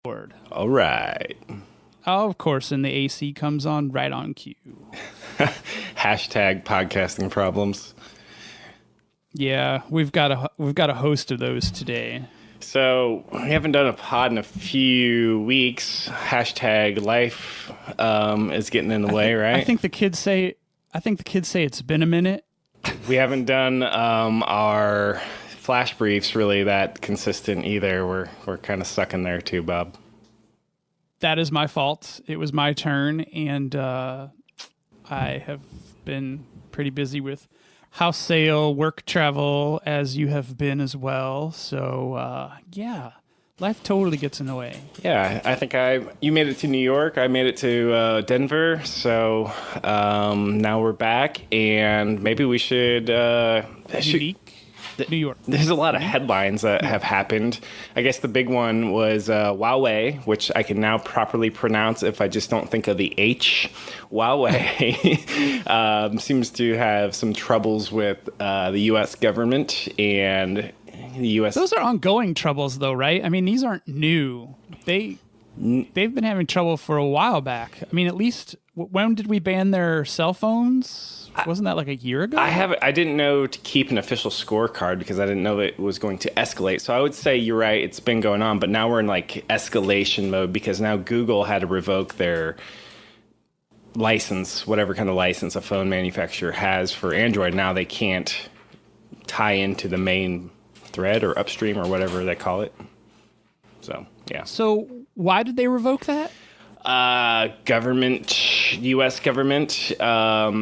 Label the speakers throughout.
Speaker 1: Board.
Speaker 2: All right.
Speaker 1: Oh, of course, and the AC comes on right on cue.
Speaker 2: Hashtag podcasting problems.
Speaker 1: Yeah, we've got a host of those today.
Speaker 2: So we haven't done a pod in a few weeks. Hashtag life is getting in the way, right?
Speaker 1: I think the kids say it's been a minute.
Speaker 2: We haven't done our flash briefs really that consistent either. We're kind of stuck in there too, Bob.
Speaker 1: That is my fault. It was my turn, and I have been pretty busy with house sale, work travel, as you have been as well. So, yeah, life totally gets in the way.
Speaker 2: Yeah, I think you made it to New York. I made it to Denver. So now we're back, and maybe we should...
Speaker 1: Unique. New York.
Speaker 2: There's a lot of headlines that have happened. I guess the big one was Huawei, which I can now properly pronounce if I just don't think of the H. Huawei seems to have some troubles with the U.S. government and the U.S.
Speaker 1: Those are ongoing troubles, though, right? I mean, these aren't new. They've been having trouble for a while back. I mean, at least when did we ban their cell phones? Wasn't that like a year ago?
Speaker 2: I didn't know to keep an official scorecard because I didn't know it was going to escalate. So I would say you're right. It's been going on, but now we're in like escalation mode because now Google had to revoke their license, whatever kind of license a phone manufacturer has for Android. Now they can't tie into the main thread or upstream or whatever they call it. So, yeah.
Speaker 1: So why did they revoke that?
Speaker 2: U.S. government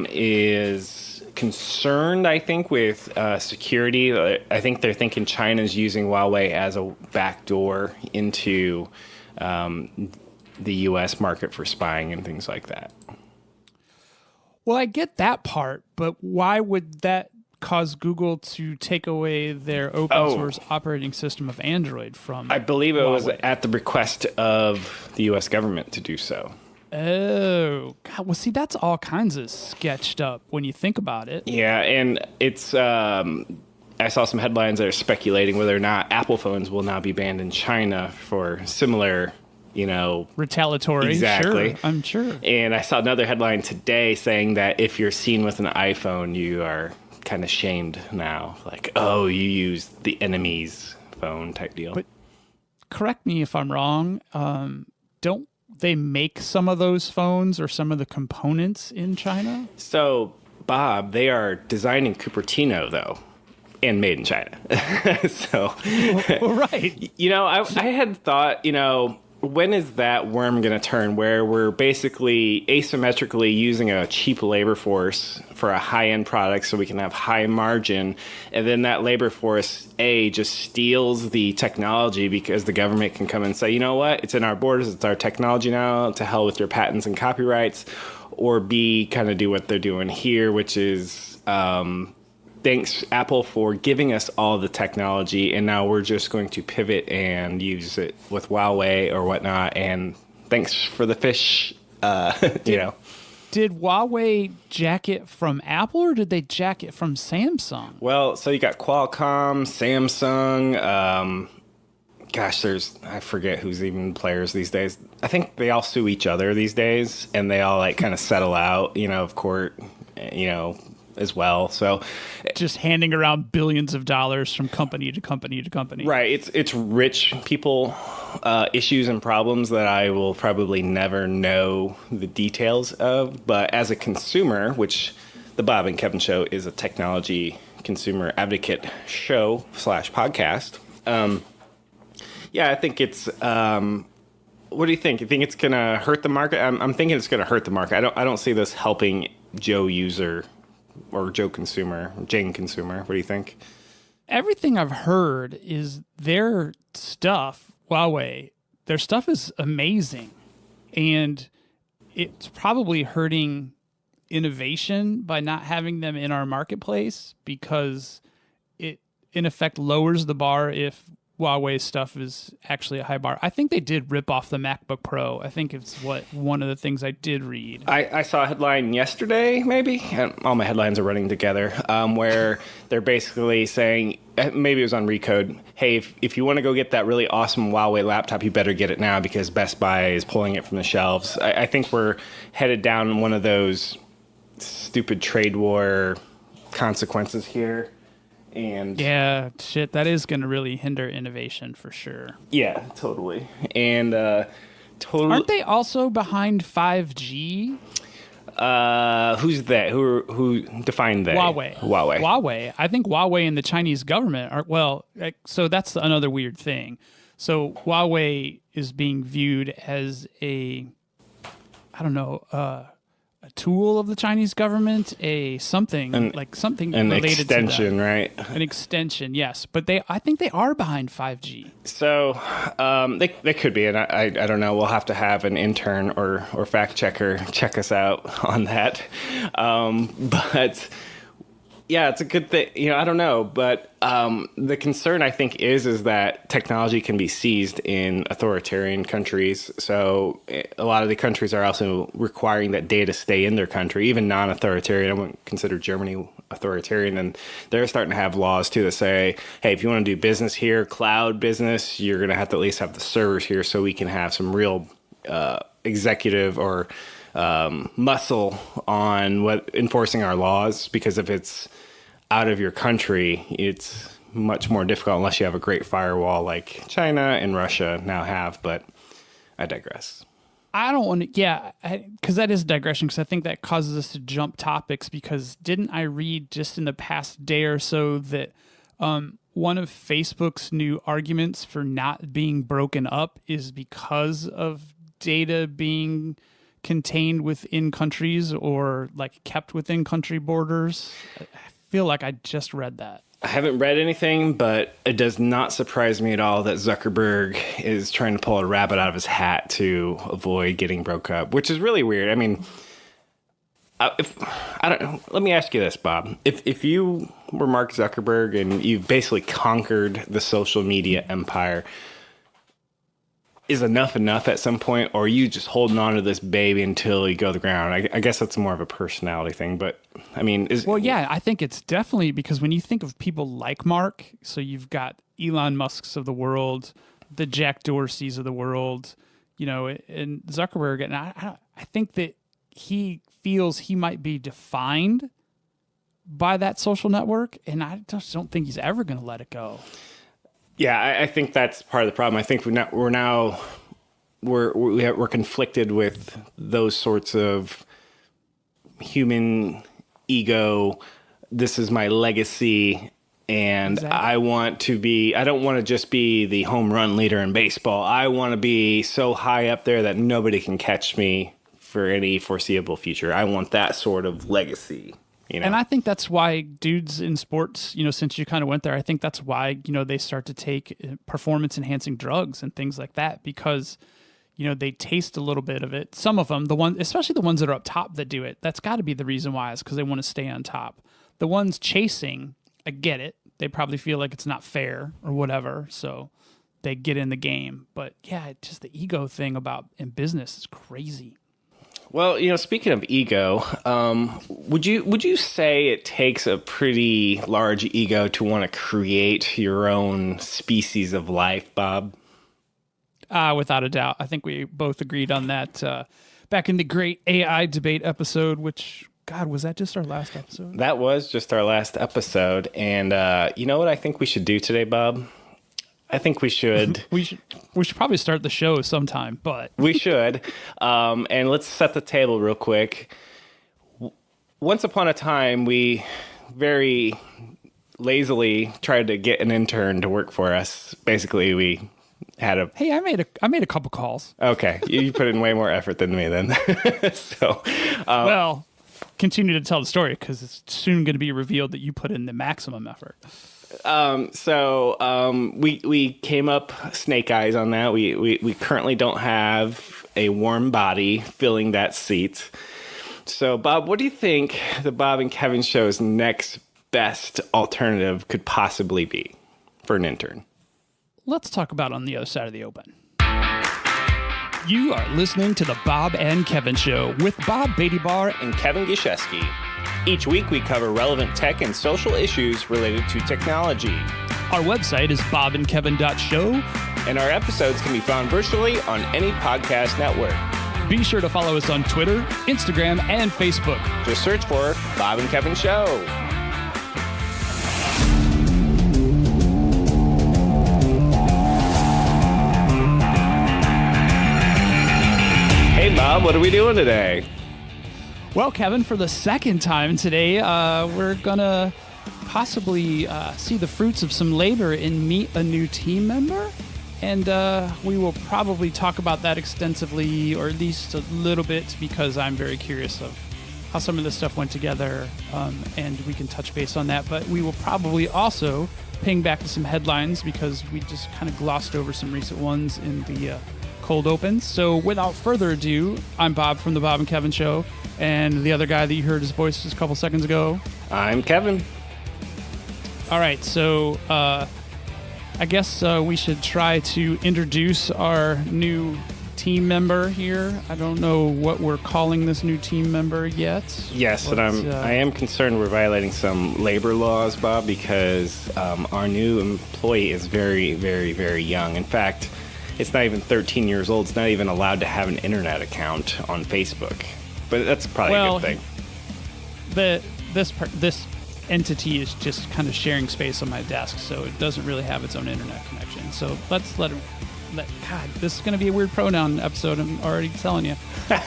Speaker 2: is concerned, I think, with security. I think they're thinking China's using Huawei as a backdoor into the U.S. market for spying and things like that.
Speaker 1: Well, I get that part, but why would that cause Google to take away their open source operating system of Android from
Speaker 2: I believe it
Speaker 1: Huawei?
Speaker 2: was at the request of the U.S. government to do so.
Speaker 1: Oh, God. Well, see, that's all kinds of sketched up when you think about it.
Speaker 2: Yeah, and it's... I saw some headlines that are speculating whether or not Apple phones will now be banned in China for similar...
Speaker 1: retaliatory.
Speaker 2: Exactly.
Speaker 1: Sure, I'm sure.
Speaker 2: And I saw another headline today saying that if you're seen with an iPhone, you are kind of shamed now. Like, oh, you used the enemy's phone type deal.
Speaker 1: But correct me if I'm wrong. Don't they make some of those phones or some of the components in China?
Speaker 2: So, Bob, they are designed in Cupertino, though. And made in China. So,
Speaker 1: right.
Speaker 2: I had thought, when is that worm going to turn where we're basically asymmetrically using a cheap labor force for a high-end product so we can have high margin, and then that labor force, A, just steals the technology because the government can come and say, you know what, it's in our borders, it's our technology now, to hell with your patents and copyrights, or B, kind of do what they're doing here, which is... thanks, Apple, for giving us all the technology, and now we're just going to pivot and use it with Huawei or whatnot, and thanks for the fish,
Speaker 1: Did Huawei jack it from Apple, or did they jack it from Samsung?
Speaker 2: Well, so you got Qualcomm, Samsung, I forget who's even players these days. I think they all sue each other these days, and they all, kind of settle out, of court, as well. So
Speaker 1: just handing around billions of dollars from company to company to company.
Speaker 2: Right. It's rich people issues and problems that I will probably never know the details of. But as a consumer, which the Bob and Kevin Show is a technology consumer advocate show / podcast. I think it's... what do you think? You think it's going to hurt the market? I'm thinking it's going to hurt the market. I don't see this helping Joe user or Joe consumer, Jane consumer. What do you think?
Speaker 1: Everything I've heard is their stuff, Huawei, their stuff is amazing. And it's probably hurting innovation by not having them in our marketplace because it, in effect, lowers the bar if Huawei stuff is actually a high bar. I think they did rip off the MacBook Pro. I think it's one of the things I did read.
Speaker 2: I saw a headline yesterday, maybe. All my headlines are running together, where they're basically saying, maybe it was on Recode, hey, if you want to go get that really awesome Huawei laptop, you better get it now because Best Buy is pulling it from the shelves. I think we're headed down one of those stupid trade war consequences here. And
Speaker 1: yeah, shit, that is going to really hinder innovation for sure.
Speaker 2: Yeah, totally. And
Speaker 1: aren't they also behind 5G?
Speaker 2: Who's that? Who defined that?
Speaker 1: Huawei. I think Huawei and the Chinese government are so that's another weird thing. So Huawei is being viewed as a tool of the Chinese government, something
Speaker 2: an
Speaker 1: related
Speaker 2: extension,
Speaker 1: to that.
Speaker 2: Right?
Speaker 1: An extension, yes. But I think they are behind 5G.
Speaker 2: So they could be, and I don't know. We'll have to have an intern or fact checker check us out on that. But yeah, it's a good thing. I don't know, but the concern I think is that technology can be seized in authoritarian countries. So a lot of the countries are also requiring that data stay in their country, even non-authoritarian. I wouldn't consider Germany authoritarian, and they're starting to have laws too that say, hey, if you want to do business here, cloud business, you're going to have to at least have the servers here so we can have some real executive or muscle on enforcing our laws, because if it's out of your country, it's much more difficult unless you have a great firewall like China and Russia now have. But I digress.
Speaker 1: I don't want to, because that is a digression, because I think that causes us to jump topics, because didn't I read just in the past day or so that one of Facebook's new arguments for not being broken up is because of data being contained within countries or kept within country borders? I feel like I just read that.
Speaker 2: I haven't read anything, but it does not surprise me at all that Zuckerberg is trying to pull a rabbit out of his hat to avoid getting broke up, which is really weird. I mean, let me ask you this, Bob. If you were Mark Zuckerberg and you've basically conquered the social media empire, is enough at some point, or are you just holding on to this baby until you go to the ground? I guess that's more of a personality thing, but I mean,
Speaker 1: I think it's definitely, because when you think of people like Mark, so you've got Elon Musks of the world, the Jack Dorseys of the world, and Zuckerberg, and I think that he feels he might be defined by that social network, and I just don't think he's ever going to let it go.
Speaker 2: Yeah, I think that's part of the problem. I think we're conflicted with those sorts of human ego. This is my legacy, and exactly. I don't want to just be the home run leader in baseball. I want to be so high up there that nobody can catch me for any foreseeable future. I want that sort of legacy.
Speaker 1: And I think that's why dudes in sports, since you kind of went there, I think that's why, they start to take performance enhancing drugs and things like that, because, they taste a little bit of it. Some of them, especially the ones that are up top that do it, that's got to be the reason why, is because they want to stay on top. The ones chasing, I get it. They probably feel like it's not fair or whatever. So they get in the game. But yeah, just the ego thing in business is crazy.
Speaker 2: Well, speaking of ego, would you say it takes a pretty large ego to want to create your own species of life, Bob?
Speaker 1: Without a doubt. I think we both agreed on that back in the great AI debate episode, which, God, was that just our last episode?
Speaker 2: That was just our last episode. And you know what I think we should do today, Bob? I think we should.
Speaker 1: we should probably start the show sometime, but
Speaker 2: we should. And let's set the table real quick. Once upon a time, we very lazily tried to get an intern to work for us. Basically, we had a.
Speaker 1: Hey, I made a couple calls.
Speaker 2: Okay, you put in way more effort than me then. So,
Speaker 1: well, continue to tell the story, because it's soon going to be revealed that you put in the maximum effort.
Speaker 2: We came up snake eyes on that. We currently don't have a warm body filling that seat. So, Bob, what do you think the Bob and Kevin show's next best alternative could possibly be for an intern?
Speaker 1: let's talk about on the other side of the open. You are listening to the Bob and Kevin Show with Bob Beattybar
Speaker 2: and Kevin Gishesky. Each week we cover relevant tech and social issues related to technology.
Speaker 1: Our website is bobandkevin.show.
Speaker 2: And our episodes can be found virtually on any podcast network.
Speaker 1: Be sure to follow us on Twitter, Instagram, and Facebook.
Speaker 2: Just search for Bob and Kevin Show. Hey, Bob, what are we doing today?
Speaker 1: Well, Kevin, for the second time today, we're going to possibly see the fruits of some labor and meet a new team member. And we will probably talk about that extensively, or at least a little bit, because I'm very curious of how some of this stuff went together, and we can touch base on that. But we will probably also ping back to some headlines, because we just kind of glossed over some recent ones in the cold opens. So without further ado, I'm Bob from the Bob and Kevin Show, and the other guy that you heard his voice just a couple seconds ago,
Speaker 2: I'm Kevin.
Speaker 1: All right, so I guess we should try to introduce our new team member here. I don't know what we're calling this new team member yet.
Speaker 2: Yes, but I am concerned we're violating some labor laws, Bob, because our new employee is very, very, very young. In fact, it's not even 13 years old. It's not even allowed to have an internet account on Facebook. But that's probably a good thing.
Speaker 1: This entity is just kind of sharing space on my desk, so it doesn't really have its own internet connection. So let's let God, this is going to be a weird pronoun episode. I'm already telling you.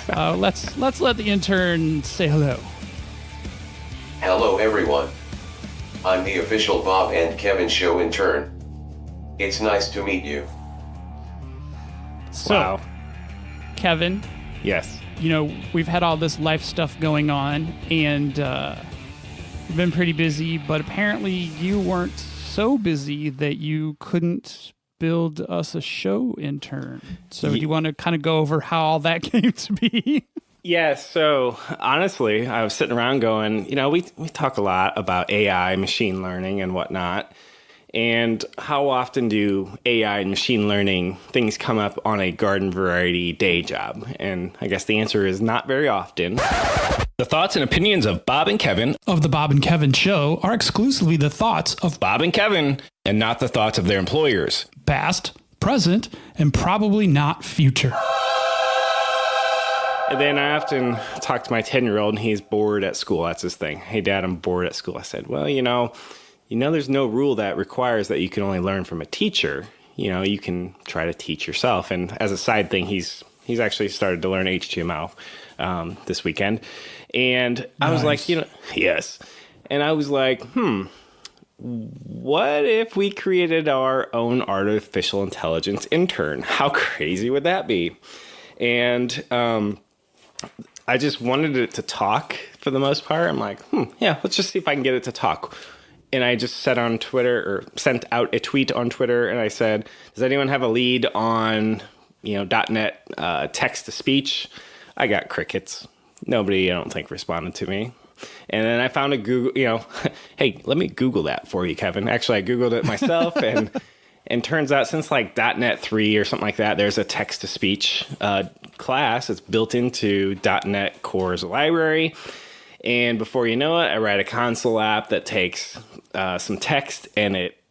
Speaker 1: Let's let the intern say hello.
Speaker 3: Hello everyone. I'm the official Bob and Kevin Show intern. It's nice to meet you.
Speaker 1: So,
Speaker 2: wow.
Speaker 1: Kevin.
Speaker 2: Yes.
Speaker 1: You know, we've had all this life stuff going on, and we've been pretty busy, but apparently you weren't so busy that you couldn't build us a show intern. So do you want to kind of go over how all that came to be?
Speaker 2: Yeah, so honestly, I was sitting around going, we talk a lot about AI, machine learning and whatnot. And how often do AI and machine learning things come up on a garden variety day job? And I guess the answer is not very often. The thoughts and opinions of Bob and Kevin
Speaker 1: of the Bob and Kevin Show are exclusively the thoughts of
Speaker 2: Bob and Kevin and not the thoughts of their employers.
Speaker 1: Past, present, and probably not future.
Speaker 2: And then I often talk to my 10-year-old, and he's bored at school. That's his thing. Hey, Dad, I'm bored at school. I said, well, there's no rule that requires that you can only learn from a teacher. You can try to teach yourself. And as a side thing, he's actually started to learn HTML this weekend. And I was like, yes. And I was like, what if we created our own artificial intelligence intern? How crazy would that be? And I just wanted it to talk for the most part. I'm like, let's just see if I can get it to talk. And I just sent out a tweet on Twitter, and I said, does anyone have a lead on, .NET text-to-speech? I got crickets. Nobody, I don't think, responded to me. And then I found a Google, hey, let me Google that for you, Kevin. Actually, I Googled it myself, and turns out since like .NET 3 or something like that, there's a text-to-speech class that's built into .NET Core's library. And before you know it, I write a console app that takes some text and it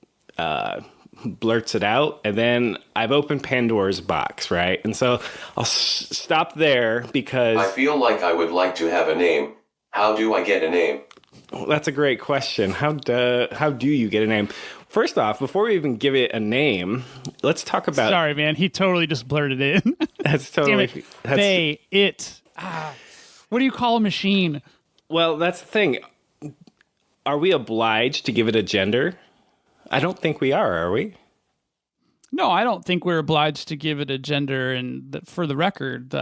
Speaker 2: blurts it out. And then I've opened Pandora's box, right? And so I'll stop there because
Speaker 3: I feel like I would like to have a name. How do I get a name?
Speaker 2: Well, that's a great question. How do you get a name? First off, before we even give it a name, let's talk about...
Speaker 1: Sorry, man. He totally just blurted it in.
Speaker 2: That's totally...
Speaker 1: Damn it. What do you call a machine?
Speaker 2: Well, that's the thing. Are we obliged to give it a gender? I don't think we are we?
Speaker 1: No, I don't think we're obliged to give it a gender. And for the record,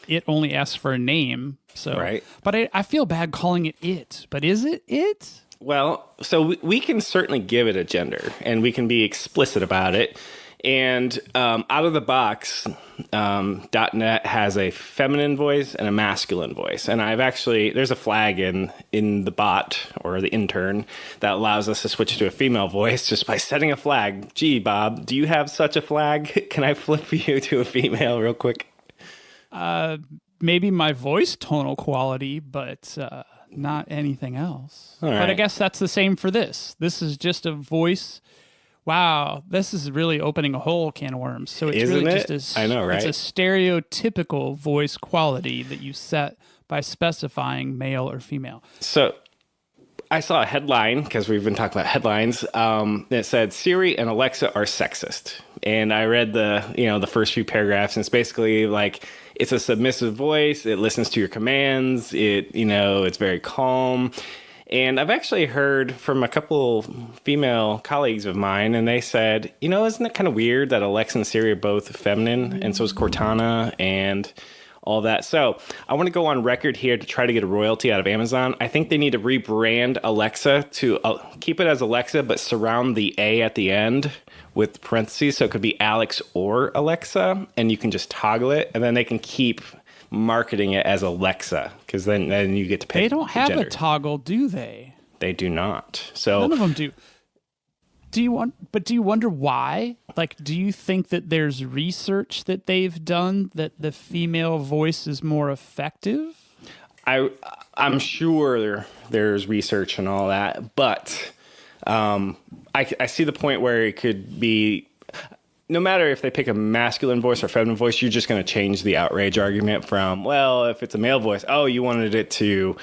Speaker 1: it only asks for a name. So,
Speaker 2: right.
Speaker 1: But I feel bad calling it it. But is it it?
Speaker 2: Well, so we can certainly give it a gender, and we can be explicit about it. And out of the box, .NET has a feminine voice and a masculine voice. And there's a flag in the bot or the intern that allows us to switch to a female voice just by setting a flag. Gee, Bob, do you have such a flag? Can I flip you to a female real quick?
Speaker 1: Maybe my voice tonal quality, but not anything else.
Speaker 2: All right.
Speaker 1: But I guess that's the same for this. This is just a voice. Wow, this is really opening a whole can of worms. So it's
Speaker 2: Isn't
Speaker 1: really
Speaker 2: it?
Speaker 1: just
Speaker 2: I know, right?
Speaker 1: It's a stereotypical voice quality that you set by specifying male or female.
Speaker 2: So I saw a headline, because we've been talking about headlines, that said Siri and Alexa are sexist. And I read the first few paragraphs, and it's basically like it's a submissive voice. It listens to your commands. It's very calm. And I've actually heard from a couple female colleagues of mine, and they said, isn't it kind of weird that Alexa and Siri are both feminine, and so is Cortana and all that. So I want to go on record here to try to get a royalty out of Amazon. I think they need to rebrand Alexa to keep it as Alexa, but surround the A at the end with parentheses. So it could be Alex or Alexa, and you can just toggle it, and then they can keep marketing it as Alexa, because then you get to pick.
Speaker 1: They don't have
Speaker 2: gender.
Speaker 1: a toggle, do they?
Speaker 2: They do not. So
Speaker 1: None of them do. Do you wonder why? Like, do you think that there's research that they've done that the female voice is more effective?
Speaker 2: I'm sure there's research and all that, but I see the point where it could be, no matter if they pick a masculine voice or feminine voice, you're just going to change the outrage argument from, well, if it's a male voice, oh, you wanted it to,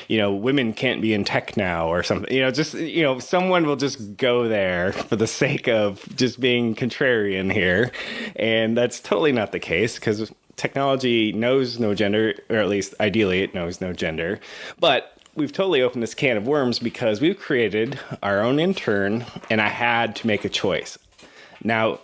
Speaker 2: women can't be in tech now or something. Someone will just go there for the sake of just being contrarian here. And that's totally not the case, because technology knows no gender, or at least ideally it knows no gender. But we've totally opened this can of worms because we've created our own intern, and I had to make a choice. Now,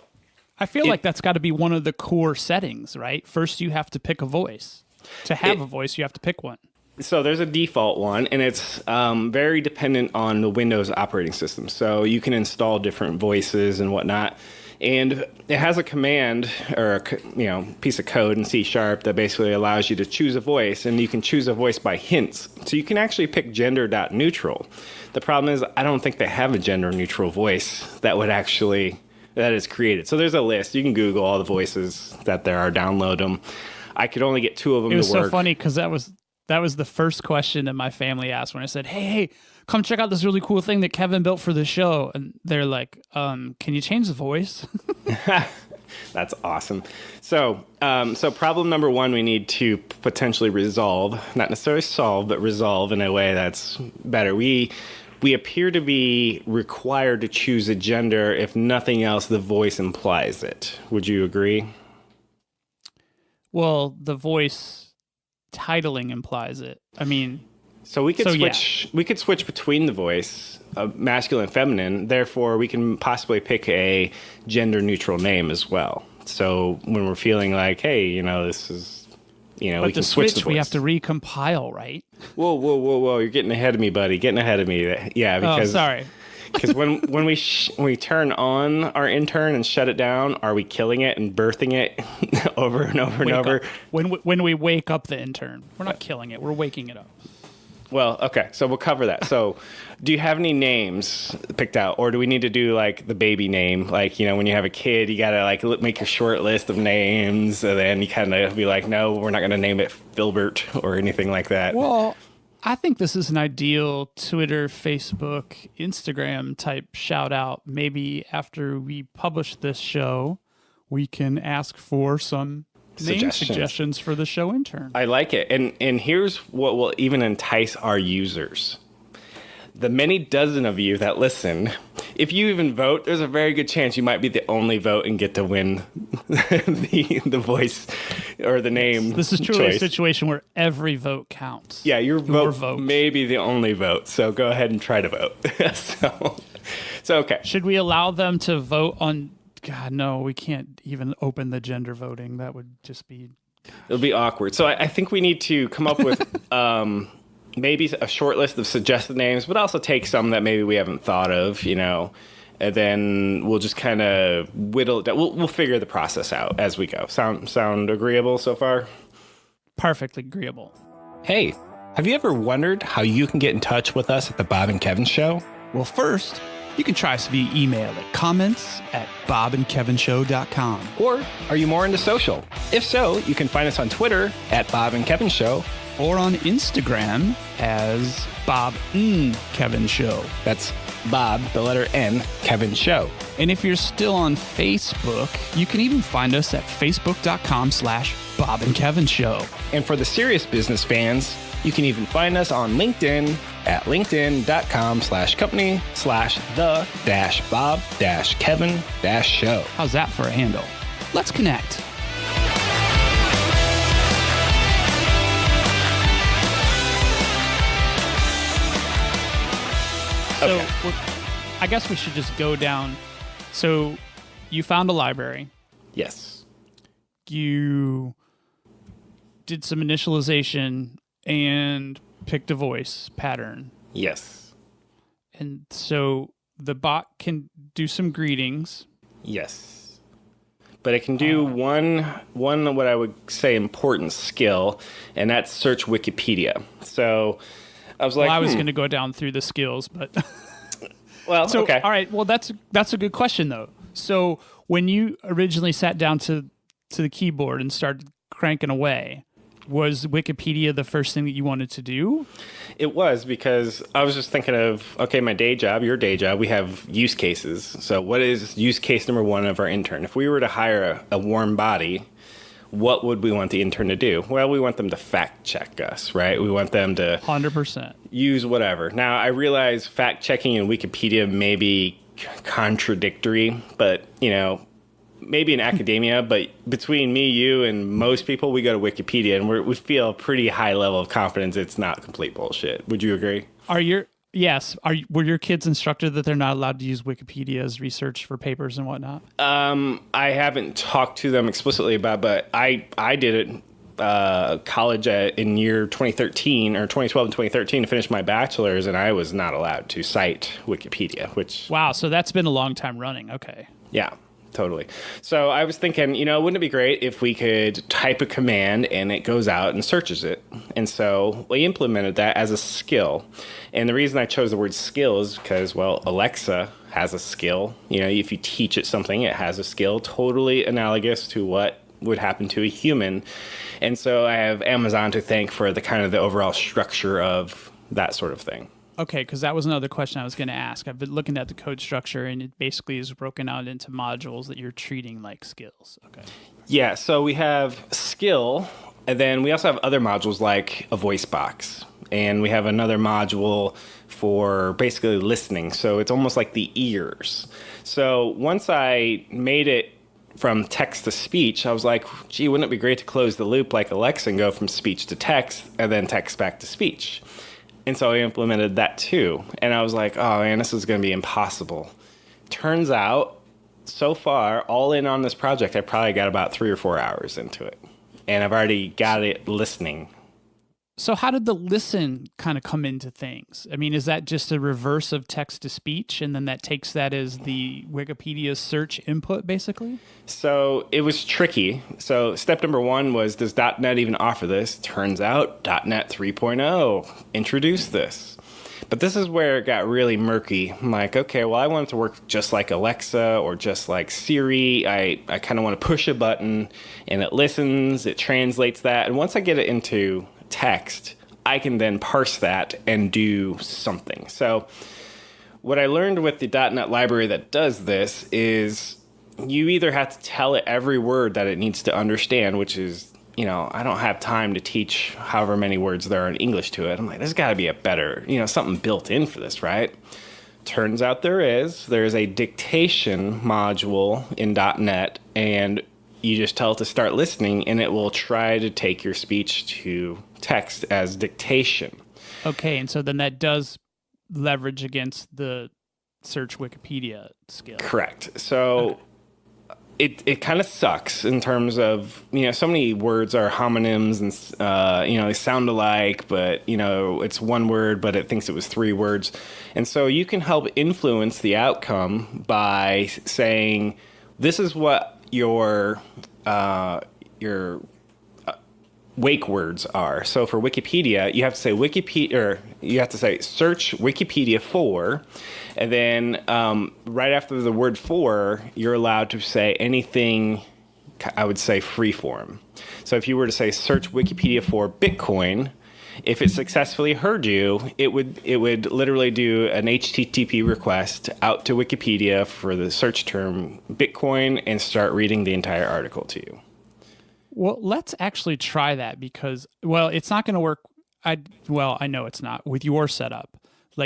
Speaker 1: I feel like that's got to be one of the core settings, right? First, you have to pick a voice. To have a voice, you have to pick one.
Speaker 2: So there's a default one, and it's very dependent on the Windows operating system. So you can install different voices and whatnot. And it has a command or a piece of code in C# that basically allows you to choose a voice, and you can choose a voice by hints. So you can actually pick gender.neutral. The problem is I don't think they have a gender neutral voice that is created. So there's a list. You can Google all the voices that there are, download them. I could only get 2 of them to work.
Speaker 1: It was so funny because that was the first question that my family asked when I said, hey, come check out this really cool thing that Kevin built for the show. And they're like, can you change the voice?
Speaker 2: That's awesome. So problem number 1, we need to potentially resolve, not necessarily solve, but resolve in a way that's better. We appear to be required to choose a gender. If nothing else, the voice implies it. Would you agree?
Speaker 1: Well, the voice titling implies it. I mean,
Speaker 2: so we could switch. Yeah. We could switch between the voice, masculine and feminine. Therefore, we can possibly pick a gender-neutral name as well. So when we're feeling like, hey, this is.
Speaker 1: But
Speaker 2: we can switch the voice.
Speaker 1: We have to recompile, right?
Speaker 2: Whoa! You're getting ahead of me, buddy. Getting ahead of me. Yeah, because
Speaker 1: sorry.
Speaker 2: Because when we turn on our intern and shut it down, are we killing it and birthing it over and over and over?
Speaker 1: When we wake up the intern, we're not killing it. We're waking it up.
Speaker 2: Well, okay, so we'll cover that. So, do you have any names picked out, or do we need to do like the baby name? Like, when you have a kid, you gotta like make your short list of names, and then you kind of be like, no, we're not gonna name it Filbert or anything like that.
Speaker 1: Well, I think this is an ideal Twitter, Facebook, Instagram type shout out. Maybe after we publish this show, we can ask for some name suggestions for the show intern.
Speaker 2: I like it. And here's what will even entice our users. The many dozen of you that listen, if you even vote, there's a very good chance you might be the only vote and get to win the voice or the name.
Speaker 1: This is truly a situation where every vote counts.
Speaker 2: Yeah, your vote may be the only vote. So go ahead and try to vote. So okay.
Speaker 1: Should we allow them to vote on... God, no, we can't even open the gender voting. That would just be...
Speaker 2: It'll be awkward. So I think we need to come up with maybe a short list of suggested names, but also take some that maybe we haven't thought of, and then we'll just kind of whittle it down. We'll figure the process out as we go. Sound agreeable so far?
Speaker 1: Perfectly agreeable.
Speaker 2: Hey, have you ever wondered how you can get in touch with us at the Bob and Kevin Show?
Speaker 1: Well, first, you can try us via email at comments@bobandkevinshow.com.
Speaker 2: Or are you more into social? If so, you can find us on Twitter at Bob and Kevin Show.
Speaker 1: Or on Instagram as Bob Kevin Show.
Speaker 2: That's Bob, the letter N, Kevin Show.
Speaker 1: And if you're still on Facebook, you can even find us at facebook.com/Bob and Kevin Show.
Speaker 2: And for the serious business fans, you can even find us on LinkedIn at linkedin.com/company/the-Bob-Kevin-show.
Speaker 1: How's that for a handle? Let's connect. So I guess we should just go down. So you found a library.
Speaker 2: Yes.
Speaker 1: You did some initialization and picked a voice pattern.
Speaker 2: Yes.
Speaker 1: And so the bot can do some greetings.
Speaker 2: Yes. But it can do one what I would say important skill, and that's search Wikipedia. So I was like,
Speaker 1: I was going to go down through the skills, but
Speaker 2: well,
Speaker 1: so,
Speaker 2: okay.
Speaker 1: All right. Well, that's a good question though. So when you originally sat down to the keyboard and started cranking away, was Wikipedia the first thing that you wanted to do?
Speaker 2: It was, because I was just thinking of, okay, my day job, your day job, we have use cases. So what is use case number one of our intern? If we were to hire a warm body, what would we want the intern to do? Well, we want them to fact check us, right? We want them to
Speaker 1: 100%
Speaker 2: use whatever. Now, I realize fact checking in Wikipedia may be contradictory, but, maybe in academia, but between me, you, and most people, we go to Wikipedia and we feel a pretty high level of confidence it's not complete bullshit. Would you agree?
Speaker 1: Were your kids instructed that they're not allowed to use Wikipedia as research for papers and whatnot?
Speaker 2: I haven't talked to them explicitly about, but I did it college in year 2013 or 2012 and 2013 to finish my bachelor's, and I was not allowed to cite Wikipedia, which...
Speaker 1: Wow, so that's been a long time running. Okay.
Speaker 2: Yeah. Totally. So I was thinking, wouldn't it be great if we could type a command and it goes out and searches it? And so we implemented that as a skill. And the reason I chose the word skill is because, well, Alexa has a skill. If you teach it something, it has a skill totally analogous to what would happen to a human. And so I have Amazon to thank for the overall structure of that sort of thing.
Speaker 1: Okay, because that was another question I was going to ask. I've been looking at the code structure, and it basically is broken out into modules that you're treating like skills. Okay.
Speaker 2: Yeah, so we have skill, and then we also have other modules like a voice box. And we have another module for basically listening. So it's almost like the ears. So once I made it from text to speech, I was like, gee, wouldn't it be great to close the loop like Alexa and go from speech to text and then text back to speech? And so I implemented that too. And I was like, oh man, this is going to be impossible. Turns out, so far, all in on this project, I probably got about 3 or 4 hours into it. And I've already got it listening.
Speaker 1: So how did the listen kind of come into things? I mean, is that just a reverse of text to speech, and then that takes that as the Wikipedia search input, basically?
Speaker 2: So it was tricky. So step number one was, does .NET even offer this? Turns out .NET 3.0 introduced this. But this is where it got really murky. I'm like, okay, well, I want it to work just like Alexa or just like Siri. I kind of want to push a button, and it listens, it translates that. And once I get it into text, I can then parse that and do something. So what I learned with the .NET library that does this is you either have to tell it every word that it needs to understand, which is, I don't have time to teach however many words there are in English to it. I'm like, there's got to be a better, something built in for this, right? Turns out there is. There's a dictation module in .NET, and you just tell it to start listening, and it will try to take your speech to text as dictation.
Speaker 1: Okay, and so then that does leverage against the search Wikipedia skill.
Speaker 2: Correct. So it kind of sucks in terms of, so many words are homonyms and, they sound alike, but, it's one word, but it thinks it was 3 words. And so you can help influence the outcome by saying, this is what your wake words are. So for Wikipedia, you have to say search Wikipedia for, and then right after the word for, you're allowed to say anything, I would say free form. So if you were to say search Wikipedia for Bitcoin, if it successfully heard you, it would literally do an HTTP request out to Wikipedia for the search term Bitcoin and start reading the entire article to you.
Speaker 1: Well, let's actually try that because, well, it's not going to work. I know it's not with your setup.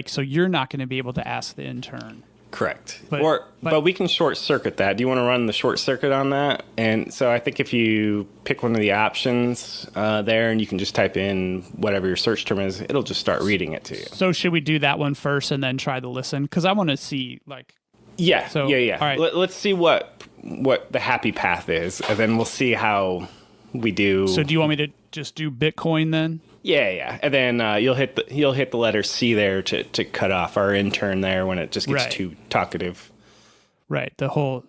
Speaker 1: So you're not going to be able to ask the intern.
Speaker 2: Correct. But we can short circuit that. Do you want to run the short circuit on that? And so I think if you pick one of the options there and you can just type in whatever your search term is, it'll just start reading it to you.
Speaker 1: So should we do that one first and then try the listen? Because I want to see
Speaker 2: Yeah.
Speaker 1: So,
Speaker 2: yeah.
Speaker 1: All right.
Speaker 2: Let's see what the happy path is, and then we'll see how we do.
Speaker 1: So do you want me to just do Bitcoin then?
Speaker 2: Yeah. And then you'll hit the letter C there to cut off our intern there when it just gets too talkative.
Speaker 1: Right. The whole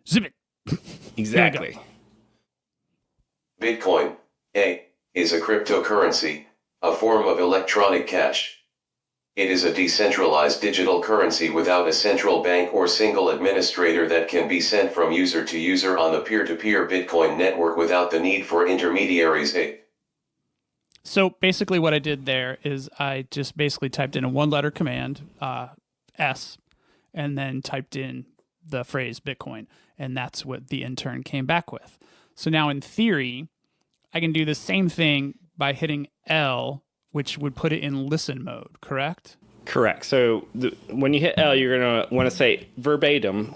Speaker 1: zip it.
Speaker 2: Exactly.
Speaker 3: Bitcoin, is a cryptocurrency, a form of electronic cash. It is a decentralized digital currency without a central bank or single administrator that can be sent from user to user on the peer-to-peer Bitcoin network without the need for intermediaries.
Speaker 1: So basically what I did there is I just basically typed in a 1-letter command, S, and then typed in the phrase Bitcoin, and that's what the intern came back with. So now in theory, I can do the same thing by hitting L, which would put it in listen mode, correct?
Speaker 2: Correct. So when you hit L, you're going to want to say verbatim,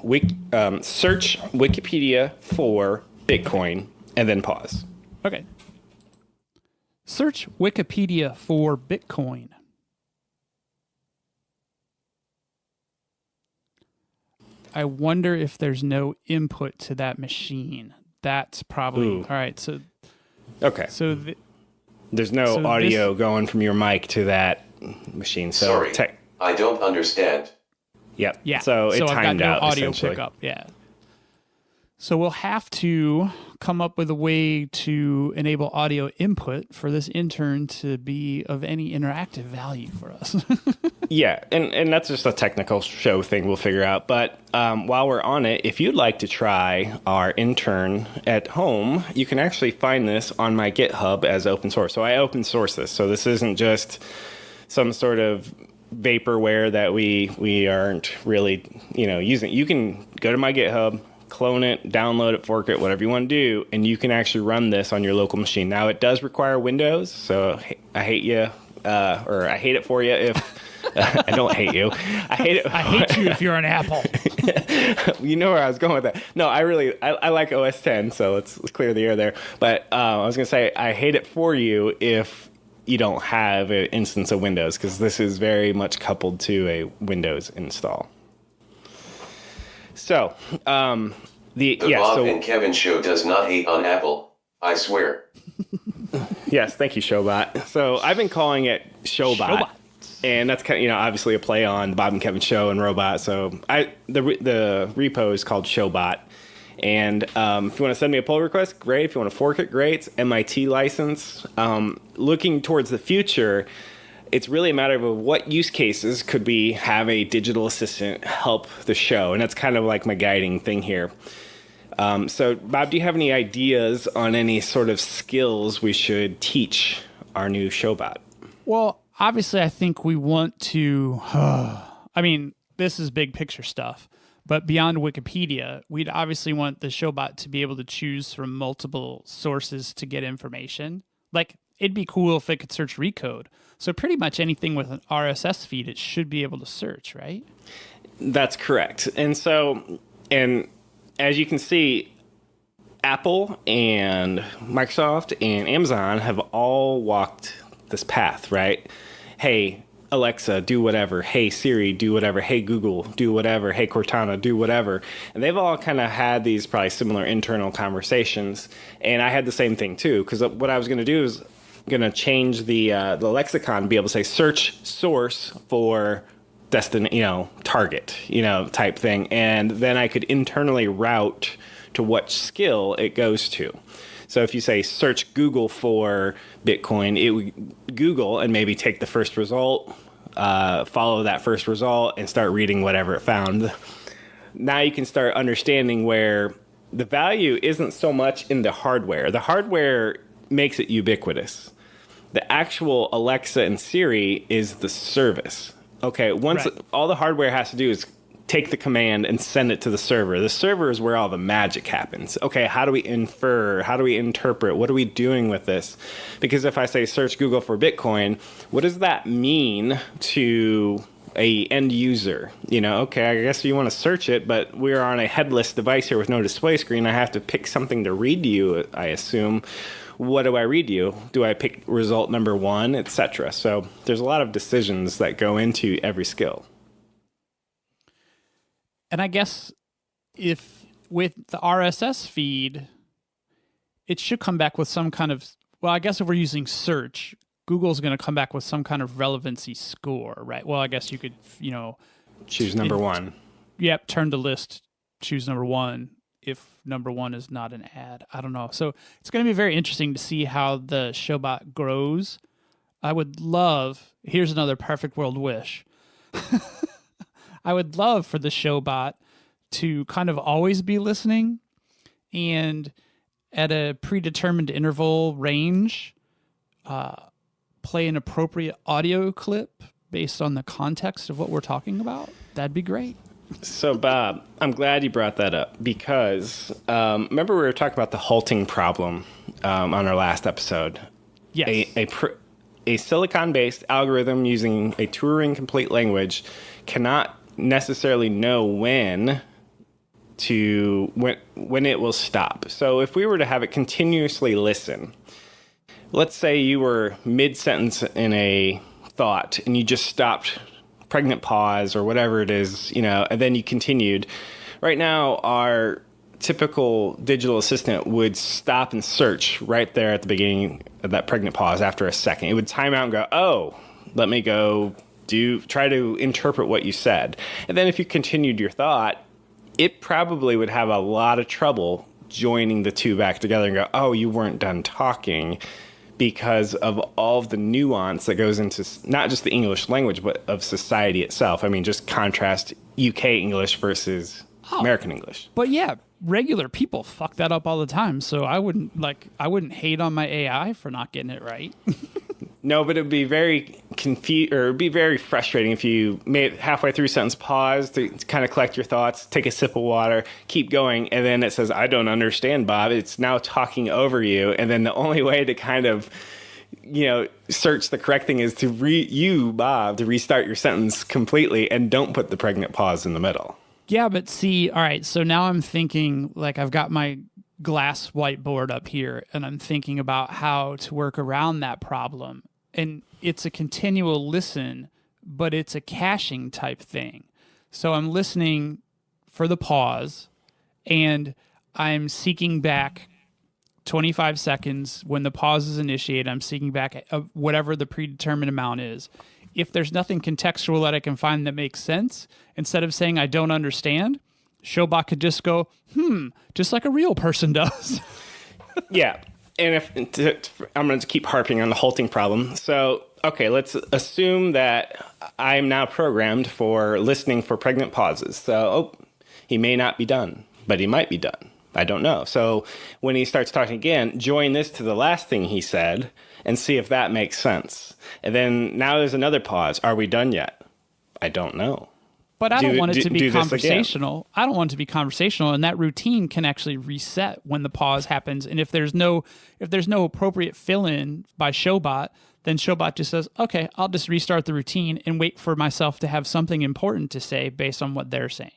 Speaker 2: search Wikipedia for Bitcoin, and then pause.
Speaker 1: Okay. Search Wikipedia for Bitcoin. I wonder if there's no input to that machine. That's probably... All right, so...
Speaker 2: Okay.
Speaker 1: So
Speaker 2: there's no audio going from your mic to that machine. So
Speaker 3: sorry, I don't understand.
Speaker 2: Yep.
Speaker 1: Yeah.
Speaker 2: So it timed out,
Speaker 1: I've got no audio
Speaker 2: essentially.
Speaker 1: pickup. Yeah. So we'll have to come up with a way to enable audio input for this intern to be of any interactive value for us.
Speaker 2: Yeah, and that's just a technical show thing we'll figure out. But while we're on it, if you'd like to try our intern at home, you can actually find this on my GitHub as open source. So I open source this. So this isn't just some sort of vaporware that we aren't really using. You can go to my GitHub, clone it, download it, fork it, whatever you want to do, and you can actually run this on your local machine. Now, it does require Windows, so I hate you, or I hate it for you if... I don't hate you. I hate it.
Speaker 1: I hate you if you're an Apple.
Speaker 2: You know where I was going with that. No, I like OS 10, so let's clear the air there. But I was going to say, I hate it for you if you don't have an instance of Windows, because this is very much coupled to a Windows install. So,
Speaker 3: Bob and Kevin show does not hate on Apple, I swear.
Speaker 2: Yes, thank you, Showbot. So I've been calling it Showbot. And that's kind of, obviously a play on the Bob and Kevin show and Robot. So the repo is called Showbot. And if you want to send me a pull request, great. If you want to fork it, great. It's MIT license. Looking towards the future, it's really a matter of what use cases could we have a digital assistant help the show. And that's kind of like my guiding thing here. So, Bob, do you have any ideas on any sort of skills we should teach our new Showbot?
Speaker 1: Well, obviously, I think we want to... this is big picture stuff. But beyond Wikipedia, we'd obviously want the Showbot to be able to choose from multiple sources to get information. Like, it'd be cool if it could search Recode. So pretty much anything with an RSS feed, it should be able to search, right?
Speaker 2: That's correct. And so, and as you can see, Apple and Microsoft and Amazon have all walked this path, right? Hey, Alexa, do whatever. Hey, Siri, do whatever. Hey, Google, do whatever. Hey, Cortana, do whatever. And they've all kind of had these probably similar internal conversations. And I had the same thing too, because what I was going to do is going to change the lexicon, be able to say search source for target, type thing. And then I could internally route to what skill it goes to. So if you say search Google for Bitcoin, it would Google and maybe take the first result, follow that first result, and start reading whatever it found. Now you can start understanding where the value isn't so much in the hardware. The hardware makes it ubiquitous. The actual Alexa and Siri is the service. Okay, once all the hardware has to do is take the command and send it to the server. The server is where all the magic happens. Okay, how do we infer? How do we interpret? What are we doing with this? Because if I say search Google for Bitcoin, what does that mean to a end user? Okay, I guess you want to search it, but we're on a headless device here with no display screen. I have to pick something to read to you, I assume. What do I read you? Do I pick result number 1, etc.? So there's a lot of decisions that go into every skill.
Speaker 1: And I guess if with the RSS feed, it should come back with some kind of, well, I guess if we're using search, Google's going to come back with some kind of relevancy score, right? Well, I guess you could,
Speaker 2: choose number 1.
Speaker 1: Yep. Turn to list, choose number 1 if number 1 is not an ad. I don't know. So it's going to be very interesting to see how the Showbot grows. I would love, here's another perfect world wish. I would love for the Showbot to kind of always be listening and at a predetermined interval range, play an appropriate audio clip based on the context of what we're talking about. That'd be great.
Speaker 2: So, Bob, I'm glad you brought that up because remember we were talking about the halting problem on our last episode?
Speaker 1: Yes.
Speaker 2: A silicon-based algorithm using a Turing-complete language cannot necessarily know when it will stop. So if we were to have it continuously listen, let's say you were mid-sentence in a thought and you just stopped, pregnant pause or whatever it is, and then you continued. Right now, our typical digital assistant would stop and search right there at the beginning of that pregnant pause after a second. It would time out and go, oh, let me go try to interpret what you said. And then if you continued your thought, it probably would have a lot of trouble joining the two back together and go, oh, you weren't done talking, because of all of the nuance that goes into not just the English language, but of society itself. I mean, just contrast UK English versus American English.
Speaker 1: But yeah, regular people fuck that up all the time. So I wouldn't hate on my AI for not getting it right.
Speaker 2: No, but it would be very it'd be very frustrating if you made halfway through a sentence, pause to kind of collect your thoughts, take a sip of water, keep going, and then it says, I don't understand, Bob. It's now talking over you. And then the only way to kind of, search the correct thing is to Bob, to restart your sentence completely and don't put the pregnant pause in the middle.
Speaker 1: Yeah, but see, all right, so now I'm thinking, like, I've got my glass whiteboard up here, and I'm thinking about how to work around that problem. And it's a continual listen, but it's a caching type thing. So I'm listening for the pause, and I'm seeking back 25 seconds. When the pause is initiated, I'm seeking back whatever the predetermined amount is. If there's nothing contextual that I can find that makes sense, instead of saying I don't understand, Showbot could just go, just like a real person does.
Speaker 2: Yeah. And I'm going to keep harping on the halting problem. So, okay, let's assume that I'm now programmed for listening for pregnant pauses. So, he may not be done, but he might be done. I don't know. So when he starts talking again, join this to the last thing he said and see if that makes sense. And then now there's another pause. Are we done yet? I don't know.
Speaker 1: But I don't want it to be conversational. I don't want it to be conversational, and that routine can actually reset when the pause happens. And if there's no appropriate fill-in by Showbot, then Showbot just says, okay, I'll just restart the routine and wait for myself to have something important to say based on what they're saying.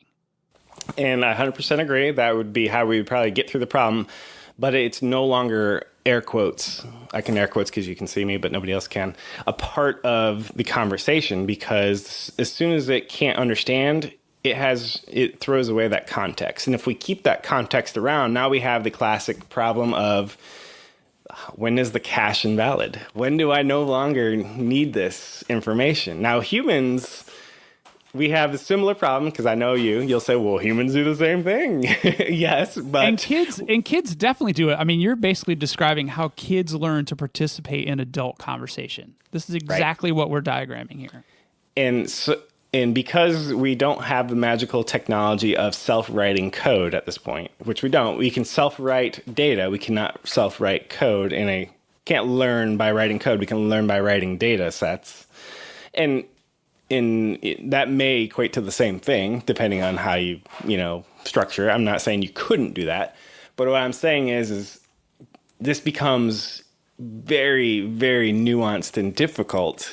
Speaker 2: And I 100% agree. That would be how we would probably get through the problem. but it's no longer air quotes. I can air quotes because you can see me, but nobody else can. A part of the conversation, because as soon as it can't understand, it throws away that context. And if we keep that context around, now we have the classic problem of, when is the cache invalid? When do I no longer need this information? Now, humans, we have a similar problem, because I know you'll say, well, humans do the same thing. Yes, but
Speaker 1: and kids definitely do it. I mean, you're basically describing how kids learn to participate in adult conversation. This is exactly what we're diagramming here.
Speaker 2: And because we don't have the magical technology of self-writing code at this point, which we don't, we can self-write data. We cannot self-write code can't learn by writing code. We can learn by writing data sets. And that may equate to the same thing, depending on how you structure it. I'm not saying you couldn't do that. But what I'm saying is this becomes very, very nuanced and difficult,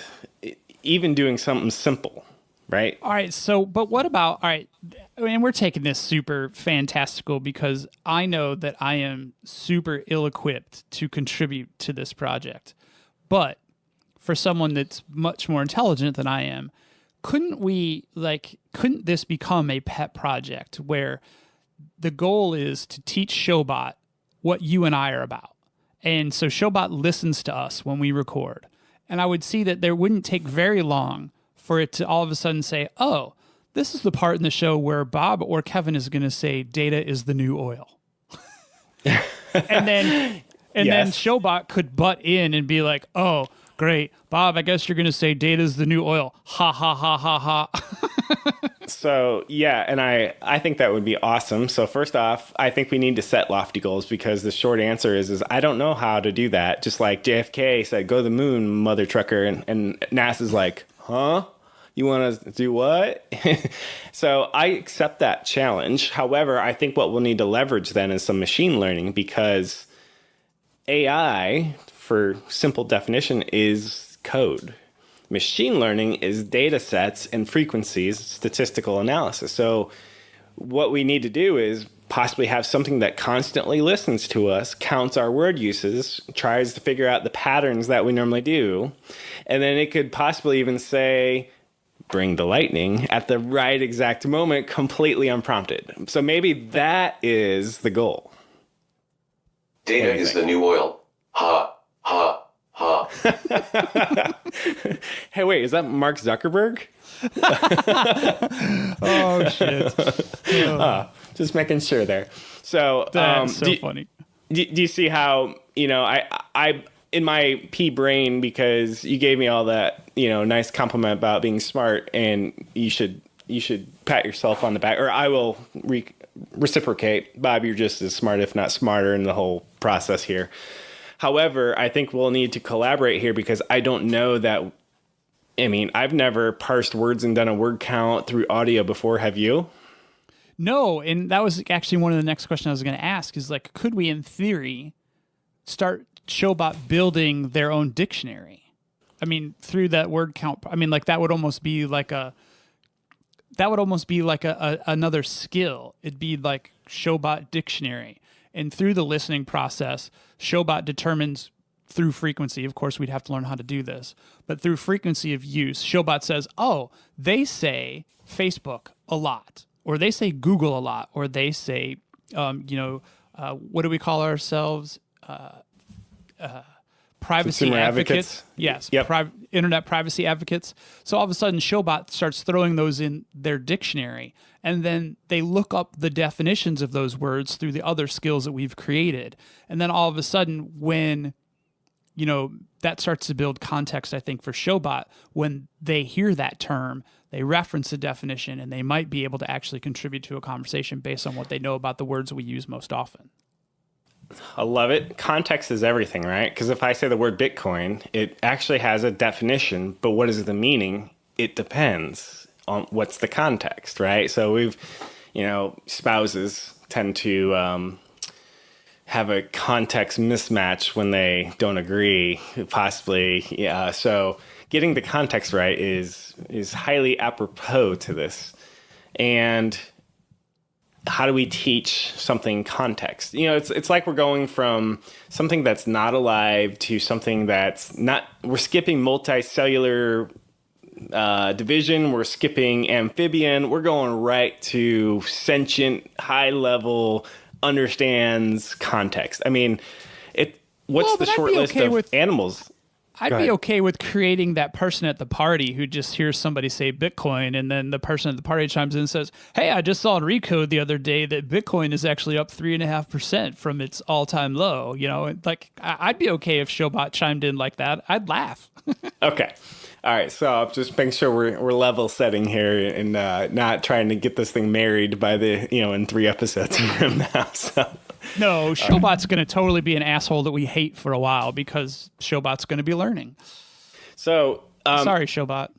Speaker 2: even doing something simple. Right.
Speaker 1: All right. So, but what about, all right, and we're taking this super fantastical because I know that I am super ill-equipped to contribute to this project. But for someone that's much more intelligent than I am, couldn't this become a pet project where the goal is to teach Showbot what you and I are about? And so Showbot listens to us when we record. And I would see that there wouldn't take very long for it to all of a sudden say, oh, this is the part in the show where Bob or Kevin is going to say data is the new oil. and then Showbot could butt in and be like, oh, great. Bob, I guess you're going to say data is the new oil. Ha, ha, ha, ha, ha.
Speaker 2: So, yeah, and I think that would be awesome. So first off, I think we need to set lofty goals, because the short answer is I don't know how to do that. Just like JFK said, go to the moon, mother trucker. And NASA's like, huh? You want to do what? So I accept that challenge. However, I think what we'll need to leverage then is some machine learning, because AI, for simple definition, is code. Machine learning is data sets and frequencies, statistical analysis. So what we need to do is possibly have something that constantly listens to us, counts our word uses, tries to figure out the patterns that we normally do. And then it could possibly even say, bring the lightning at the right exact moment, completely unprompted. So maybe that is the goal.
Speaker 3: Data is the new oil. Ha, ha, ha.
Speaker 2: Hey, wait, is that Mark Zuckerberg?
Speaker 1: Oh, shit.
Speaker 2: Just making sure there. So
Speaker 1: that's so funny.
Speaker 2: Do you see how, I in my pea brain, because you gave me all that, nice compliment about being smart, and you should pat yourself on the back, or I will reciprocate. Bob, you're just as smart, if not smarter, in the whole process here. However, I think we'll need to collaborate here, because I don't know that. I've never parsed words and done a word count through audio before. Have you?
Speaker 1: No, and that was actually one of the next questions I was going to ask is, like, could we, in theory, start Showbot building their own dictionary? Through that word count. That would almost be like another skill. It'd be like Showbot dictionary. And through the listening process, Showbot determines through frequency. Of course, we'd have to learn how to do this. But through frequency of use, Showbot says, oh, they say Facebook a lot, or they say Google a lot, or they say, what do we call ourselves? Privacy advocates. Yes,
Speaker 2: yep.
Speaker 1: Internet privacy advocates. So all of a sudden, Showbot starts throwing those in their dictionary, and then they look up the definitions of those words through the other skills that we've created. And then all of a sudden, when that starts to build context, I think, for Showbot, when they hear that term, they reference the definition, and they might be able to actually contribute to a conversation based on what they know about the words we use most often.
Speaker 2: I love it. Context is everything, right? Because if I say the word Bitcoin, it actually has a definition, but what is the meaning? It depends on what's the context, right? So we've, spouses tend to have a context mismatch when they don't agree, possibly. Yeah. So getting the context right is highly apropos to this. And how do we teach something context? It's like we're going from something that's not alive to something that's not. We're skipping multicellular division. We're skipping amphibian. We're going right to sentient, high level, understands context. I mean, what's the short list of animals?
Speaker 1: I'd be okay with creating that person at the party who just hears somebody say Bitcoin, and then the person at the party chimes in and says, "Hey, I just saw on Recode the other day that Bitcoin is actually up 3.5% from its all-time low." Like I'd be okay if Showbot chimed in like that. I'd laugh.
Speaker 2: Okay. All right, so just making sure we're level setting here and not trying to get this thing married by in 3 episodes from now. So.
Speaker 1: No, Showbot's going to totally be an asshole that we hate for a while because Showbot's going to be learning.
Speaker 2: So,
Speaker 1: sorry, Showbot.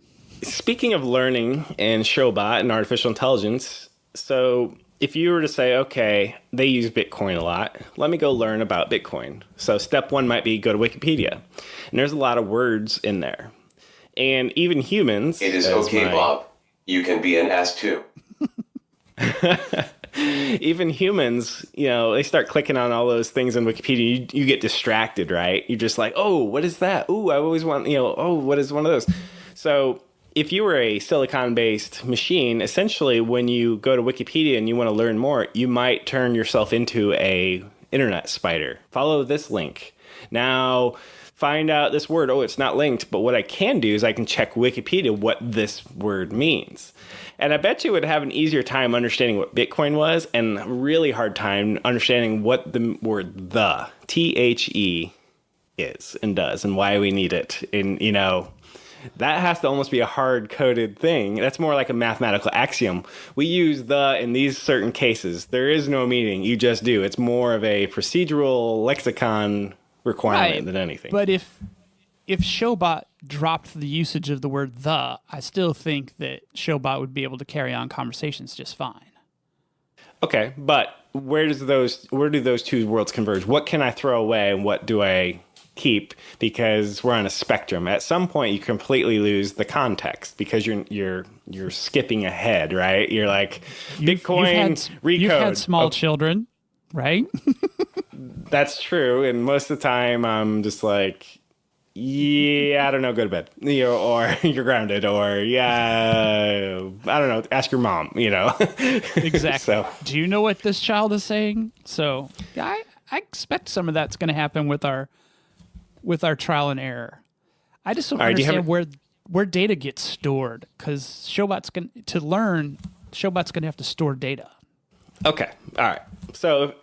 Speaker 2: Speaking of learning and Showbot and artificial intelligence, so if you were to say, okay, they use Bitcoin a lot, let me go learn about Bitcoin. So step 1 might be go to Wikipedia, and there's a lot of words in there. And even humans...
Speaker 3: It is okay, Bob. You can be an ass too.
Speaker 2: Even humans, they start clicking on all those things on Wikipedia. You get distracted, right? You're just like, oh, what is that? Ooh, I always want, what is one of those? So if you were a silicon-based machine, essentially when you go to Wikipedia and you want to learn more, you might turn yourself into a internet spider. Follow this link. Now... find out this word. Oh, it's not linked. But what I can do is I can check Wikipedia what this word means. And I bet you would have an easier time understanding what Bitcoin was and a really hard time understanding what the word the, THE, is and does and why we need it. And, that has to almost be a hard-coded thing. That's more like a mathematical axiom. We use the in these certain cases. There is no meaning. You just do. It's more of a procedural lexicon requirement than anything.
Speaker 1: But if Showbot dropped the usage of the word the, I still think that Showbot would be able to carry on conversations just fine.
Speaker 2: Okay, but where do those two worlds converge? What can I throw away and what do I keep? Because we're on a spectrum. At some point you completely lose the context because you're skipping ahead, right? You're like Bitcoin, Recode.
Speaker 1: You've had small children, right?
Speaker 2: That's true, and most of the time I'm just like, yeah, I don't know, go to bed, or you're grounded, or yeah, I don't know, ask your mom,
Speaker 1: Exactly.
Speaker 2: So,
Speaker 1: do you know what this child is saying? So I expect some of that's going to happen with our trial and error. I just don't understand where data gets stored because Showbot's going to have to store data.
Speaker 2: Okay, all right, so.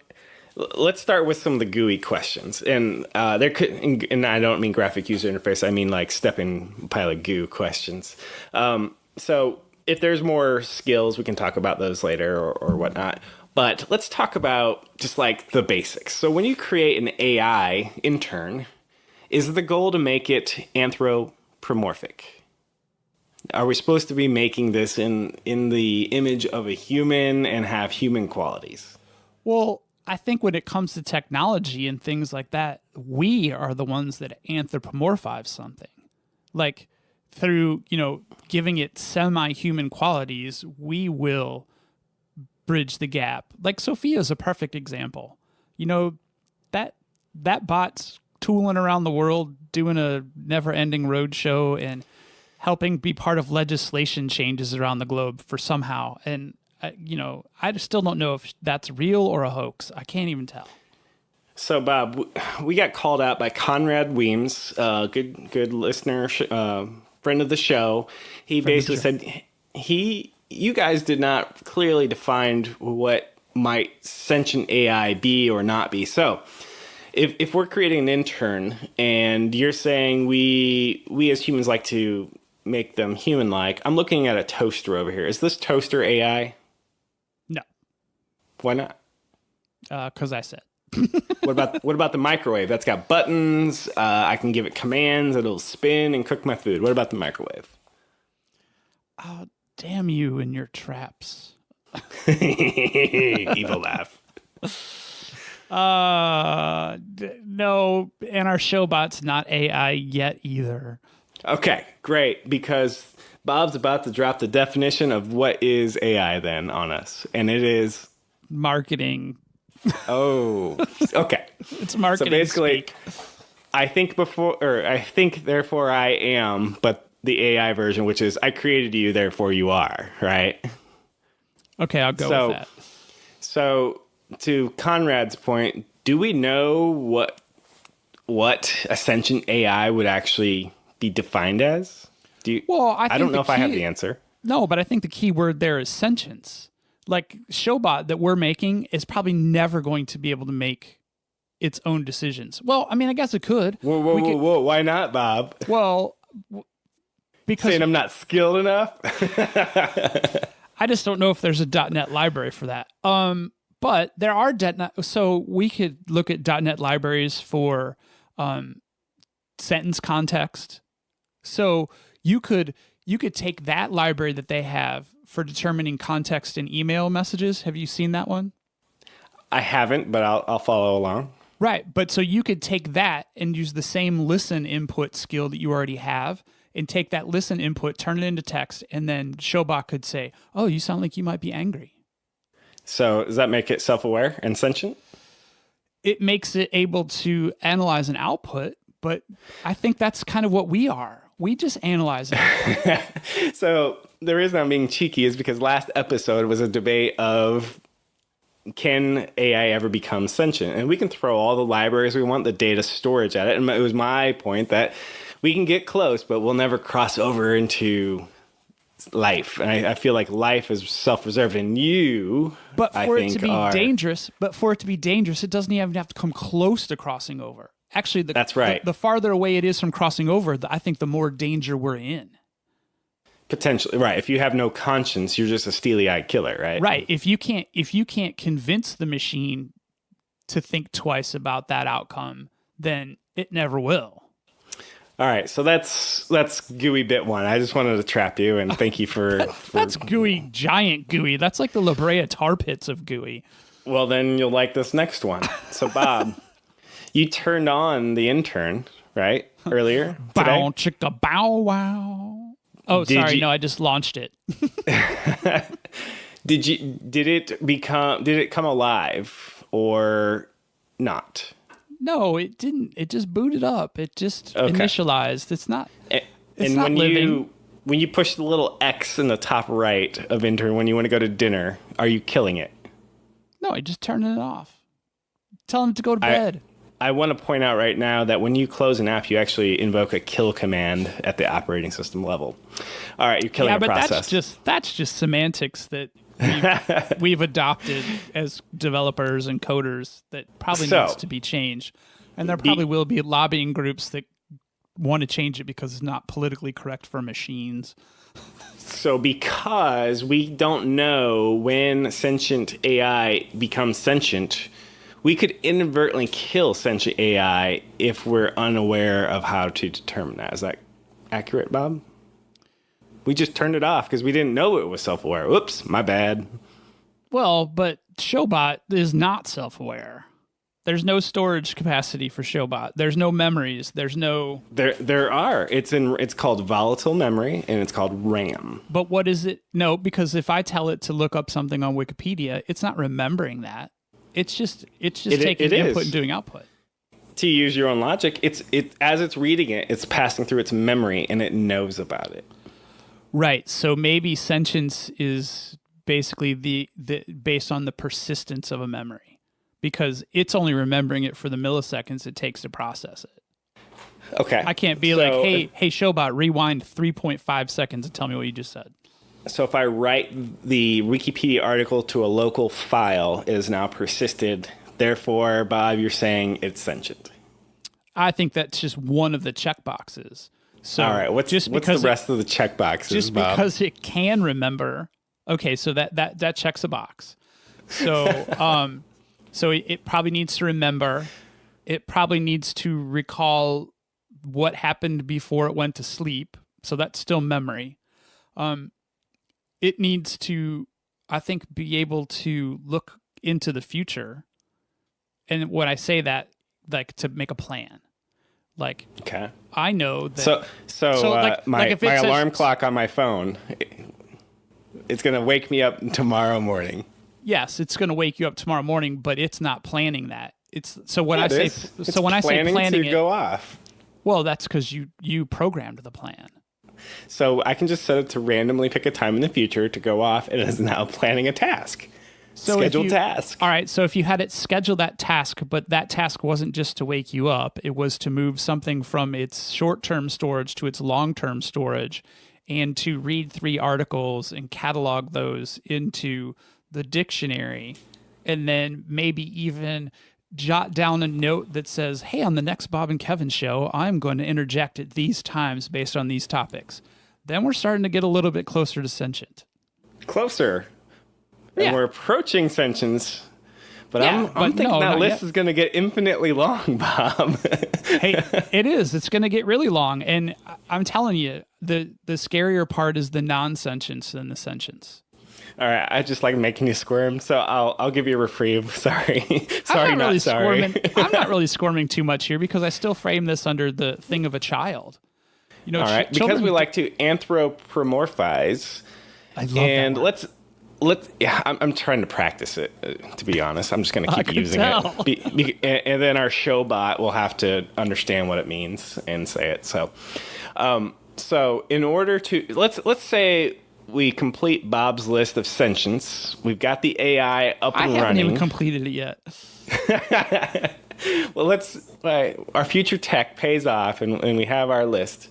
Speaker 2: Let's start with some of the GUI questions, and and I don't mean graphic user interface. I mean like stepping pile of goo questions. So if there's more skills, we can talk about those later or whatnot. But let's talk about just like the basics. So when you create an AI intern, is the goal to make it anthropomorphic? Are we supposed to be making this in the image of a human and have human qualities?
Speaker 1: Well, I think when it comes to technology and things like that, we are the ones that anthropomorphize something. Like through, giving it semi-human qualities, we will bridge the gap. Like Sophia's a perfect example. That bot's tooling around the world, doing a never-ending roadshow and helping be part of legislation changes around the globe for somehow. And I still don't know if that's real or a hoax. I can't even tell.
Speaker 2: So, Bob, we got called out by Conrad Weems, good listener, friend of the show. He basically said you guys did not clearly define what might sentient AI be or not be. So, if we're creating an intern and you're saying we as humans like to make them human-like, I'm looking at a toaster over here. Is this toaster AI?
Speaker 1: No.
Speaker 2: Why not?
Speaker 1: Because I said.
Speaker 2: What about the microwave? That's got buttons. I can give it commands. It'll spin and cook my food. What about the microwave?
Speaker 1: Oh, damn you and your traps.
Speaker 2: Evil laugh.
Speaker 1: No, and our Showbot's not AI yet either.
Speaker 2: Okay, great, because Bob's about to drop the definition of what is AI then on us, and it is
Speaker 1: marketing.
Speaker 2: Oh, okay.
Speaker 1: It's marketing.
Speaker 2: So basically,
Speaker 1: speak.
Speaker 2: I think therefore I am, but the AI version, which is I created you, therefore you are, right?
Speaker 1: Okay, I'll go with that.
Speaker 2: So to Conrad's point, do we know what a sentient AI would actually be defined as?
Speaker 1: Well,
Speaker 2: I don't know if I have the answer.
Speaker 1: No, but I think the key word there is sentience. Like Showbot that we're making is probably never going to be able to make its own decisions. Well, I mean, I guess it could.
Speaker 2: Whoa. Why not, Bob?
Speaker 1: Well, because
Speaker 2: saying I'm not skilled enough?
Speaker 1: I just don't know if there's a .NET library for that. But there are .NET, so we could look at .NET libraries for sentence context. So you could take that library that they have for determining context in email messages. Have you seen that one?
Speaker 2: I haven't, but I'll follow along.
Speaker 1: Right, but so you could take that and use the same listen input skill that you already have and take that listen input, turn it into text, and then Showbot could say, oh, you sound like you might be angry.
Speaker 2: So does that make it self-aware and sentient?
Speaker 1: It makes it able to analyze an output, but I think that's kind of what we are. We just analyze it.
Speaker 2: So the reason I'm being cheeky is because last episode was a debate of can AI ever become sentient? And we can throw all the libraries we want, the data storage at it. And it was my point that we can get close, but we'll never cross over into life. And I feel like life is self-reserved, and you,
Speaker 1: but for it to be dangerous, it doesn't even have to come close to crossing over. Actually,
Speaker 2: that's right.
Speaker 1: The farther away it is from crossing over, I think the more danger we're in.
Speaker 2: Potentially, right. If you have no conscience, you're just a steely-eyed killer, right?
Speaker 1: Right. If you can't convince the machine to think twice about that outcome, then it never will.
Speaker 2: All right, so that's GUI bit one. I just wanted to trap you, and thank you for
Speaker 1: that's GUI, giant GUI. That's like the La Brea tar pits of GUI.
Speaker 2: Well, then you'll like this next one. So, Bob, you turned on the intern, right, earlier today?
Speaker 1: Bow chicka bow wow. Oh, sorry, no, I just launched it.
Speaker 2: Did it come alive or not?
Speaker 1: No, it didn't. It just booted up. It just initialized. It's not. It's not living.
Speaker 2: When you push the little X in the top right of intern when you want to go to dinner, are you killing it?
Speaker 1: No, I just turn it off. Tell him to go to bed.
Speaker 2: I want to point out right now that when you close an app, you actually invoke a kill command at the operating system level. All right, you're killing a process.
Speaker 1: That's just semantics that we've adopted as developers and coders that probably needs to be changed. And there probably will be lobbying groups that want to change it because it's not politically correct for machines.
Speaker 2: So because we don't know when sentient AI becomes sentient, we could inadvertently kill sentient AI if we're unaware of how to determine that. Is that accurate, Bob? We just turned it off because we didn't know it was self-aware. Oops, my bad.
Speaker 1: Well, but Showbot is not self-aware. There's no storage capacity for Showbot. There's no memories. There's no...
Speaker 2: There are. It's called volatile memory, and it's called RAM.
Speaker 1: But what is it? No, because if I tell it to look up something on Wikipedia, it's not remembering that. It's just taking input and doing output.
Speaker 2: To use your own logic, as it's reading it, it's passing through its memory, and it knows about it.
Speaker 1: Right. So maybe sentience is basically the based on the persistence of a memory, because it's only remembering it for the milliseconds it takes to process it.
Speaker 2: Okay.
Speaker 1: I can't be like, hey, Showbot, rewind 3.5 seconds and tell me what you just said.
Speaker 2: So if I write the Wikipedia article to a local file, it is now persisted. Therefore, Bob, you're saying it's sentient.
Speaker 1: I think that's just one of the checkboxes. So
Speaker 2: all right, what's the rest of the checkboxes,
Speaker 1: just
Speaker 2: Bob?
Speaker 1: Because it can remember. Okay, so that checks a box. So so it probably needs to remember. It probably needs to recall what happened before it went to sleep. So that's still memory. It needs to, I think, be able to look into the future. And when I say that, like to make a plan. Like,
Speaker 2: okay.
Speaker 1: I know that.
Speaker 2: My alarm clock on my phone, it's going to wake me up tomorrow morning.
Speaker 1: yes, it's going to wake you up tomorrow morning, but it's not planning that. It's so when
Speaker 2: Yeah,
Speaker 1: I say
Speaker 2: it's
Speaker 1: so when I say planning
Speaker 2: to
Speaker 1: it,
Speaker 2: go off.
Speaker 1: well, that's because you programmed the plan.
Speaker 2: So I can just set it to randomly pick a time in the future to go off, and it is now planning a task.
Speaker 1: So
Speaker 2: Scheduled task.
Speaker 1: All right. So if you had it schedule that task, but that task wasn't just to wake you up, it was to move something from its short-term storage to its long-term storage, and to read 3 articles and catalog those into the dictionary, and then maybe even jot down a note that says, hey, on the next Bob and Kevin show, I'm going to interject at these times based on these topics. Then we're starting to get a little bit closer to sentient.
Speaker 2: Closer. And
Speaker 1: Yeah.
Speaker 2: we're approaching sentience. But
Speaker 1: Yeah,
Speaker 2: I'm
Speaker 1: but
Speaker 2: thinking
Speaker 1: no,
Speaker 2: that
Speaker 1: not
Speaker 2: list
Speaker 1: yet.
Speaker 2: is going to get infinitely long, Bob.
Speaker 1: Hey, it is. It's going to get really long. And I'm telling you, the scarier part is the non-sentience than the sentience.
Speaker 2: All right, I just like making you squirm, so I'll give you a reprieve. Sorry. Sorry,
Speaker 1: I'm not really
Speaker 2: sorry.
Speaker 1: squirming. I'm not really squirming too much here because I still frame this under the thing of a child. You know,
Speaker 2: All right, because
Speaker 1: children,
Speaker 2: we like to anthropomorphize.
Speaker 1: I love
Speaker 2: And
Speaker 1: that word.
Speaker 2: let's yeah, I'm trying to practice it, to be honest. I'm just going to keep
Speaker 1: can
Speaker 2: using
Speaker 1: tell.
Speaker 2: it. And then our Showbot will have to understand what it means and say it. So in order to let's say we complete Bob's list of sentience. We've got the AI up
Speaker 1: I
Speaker 2: and
Speaker 1: haven't
Speaker 2: running.
Speaker 1: even completed it yet.
Speaker 2: Well, our future tech pays off, and we have our list.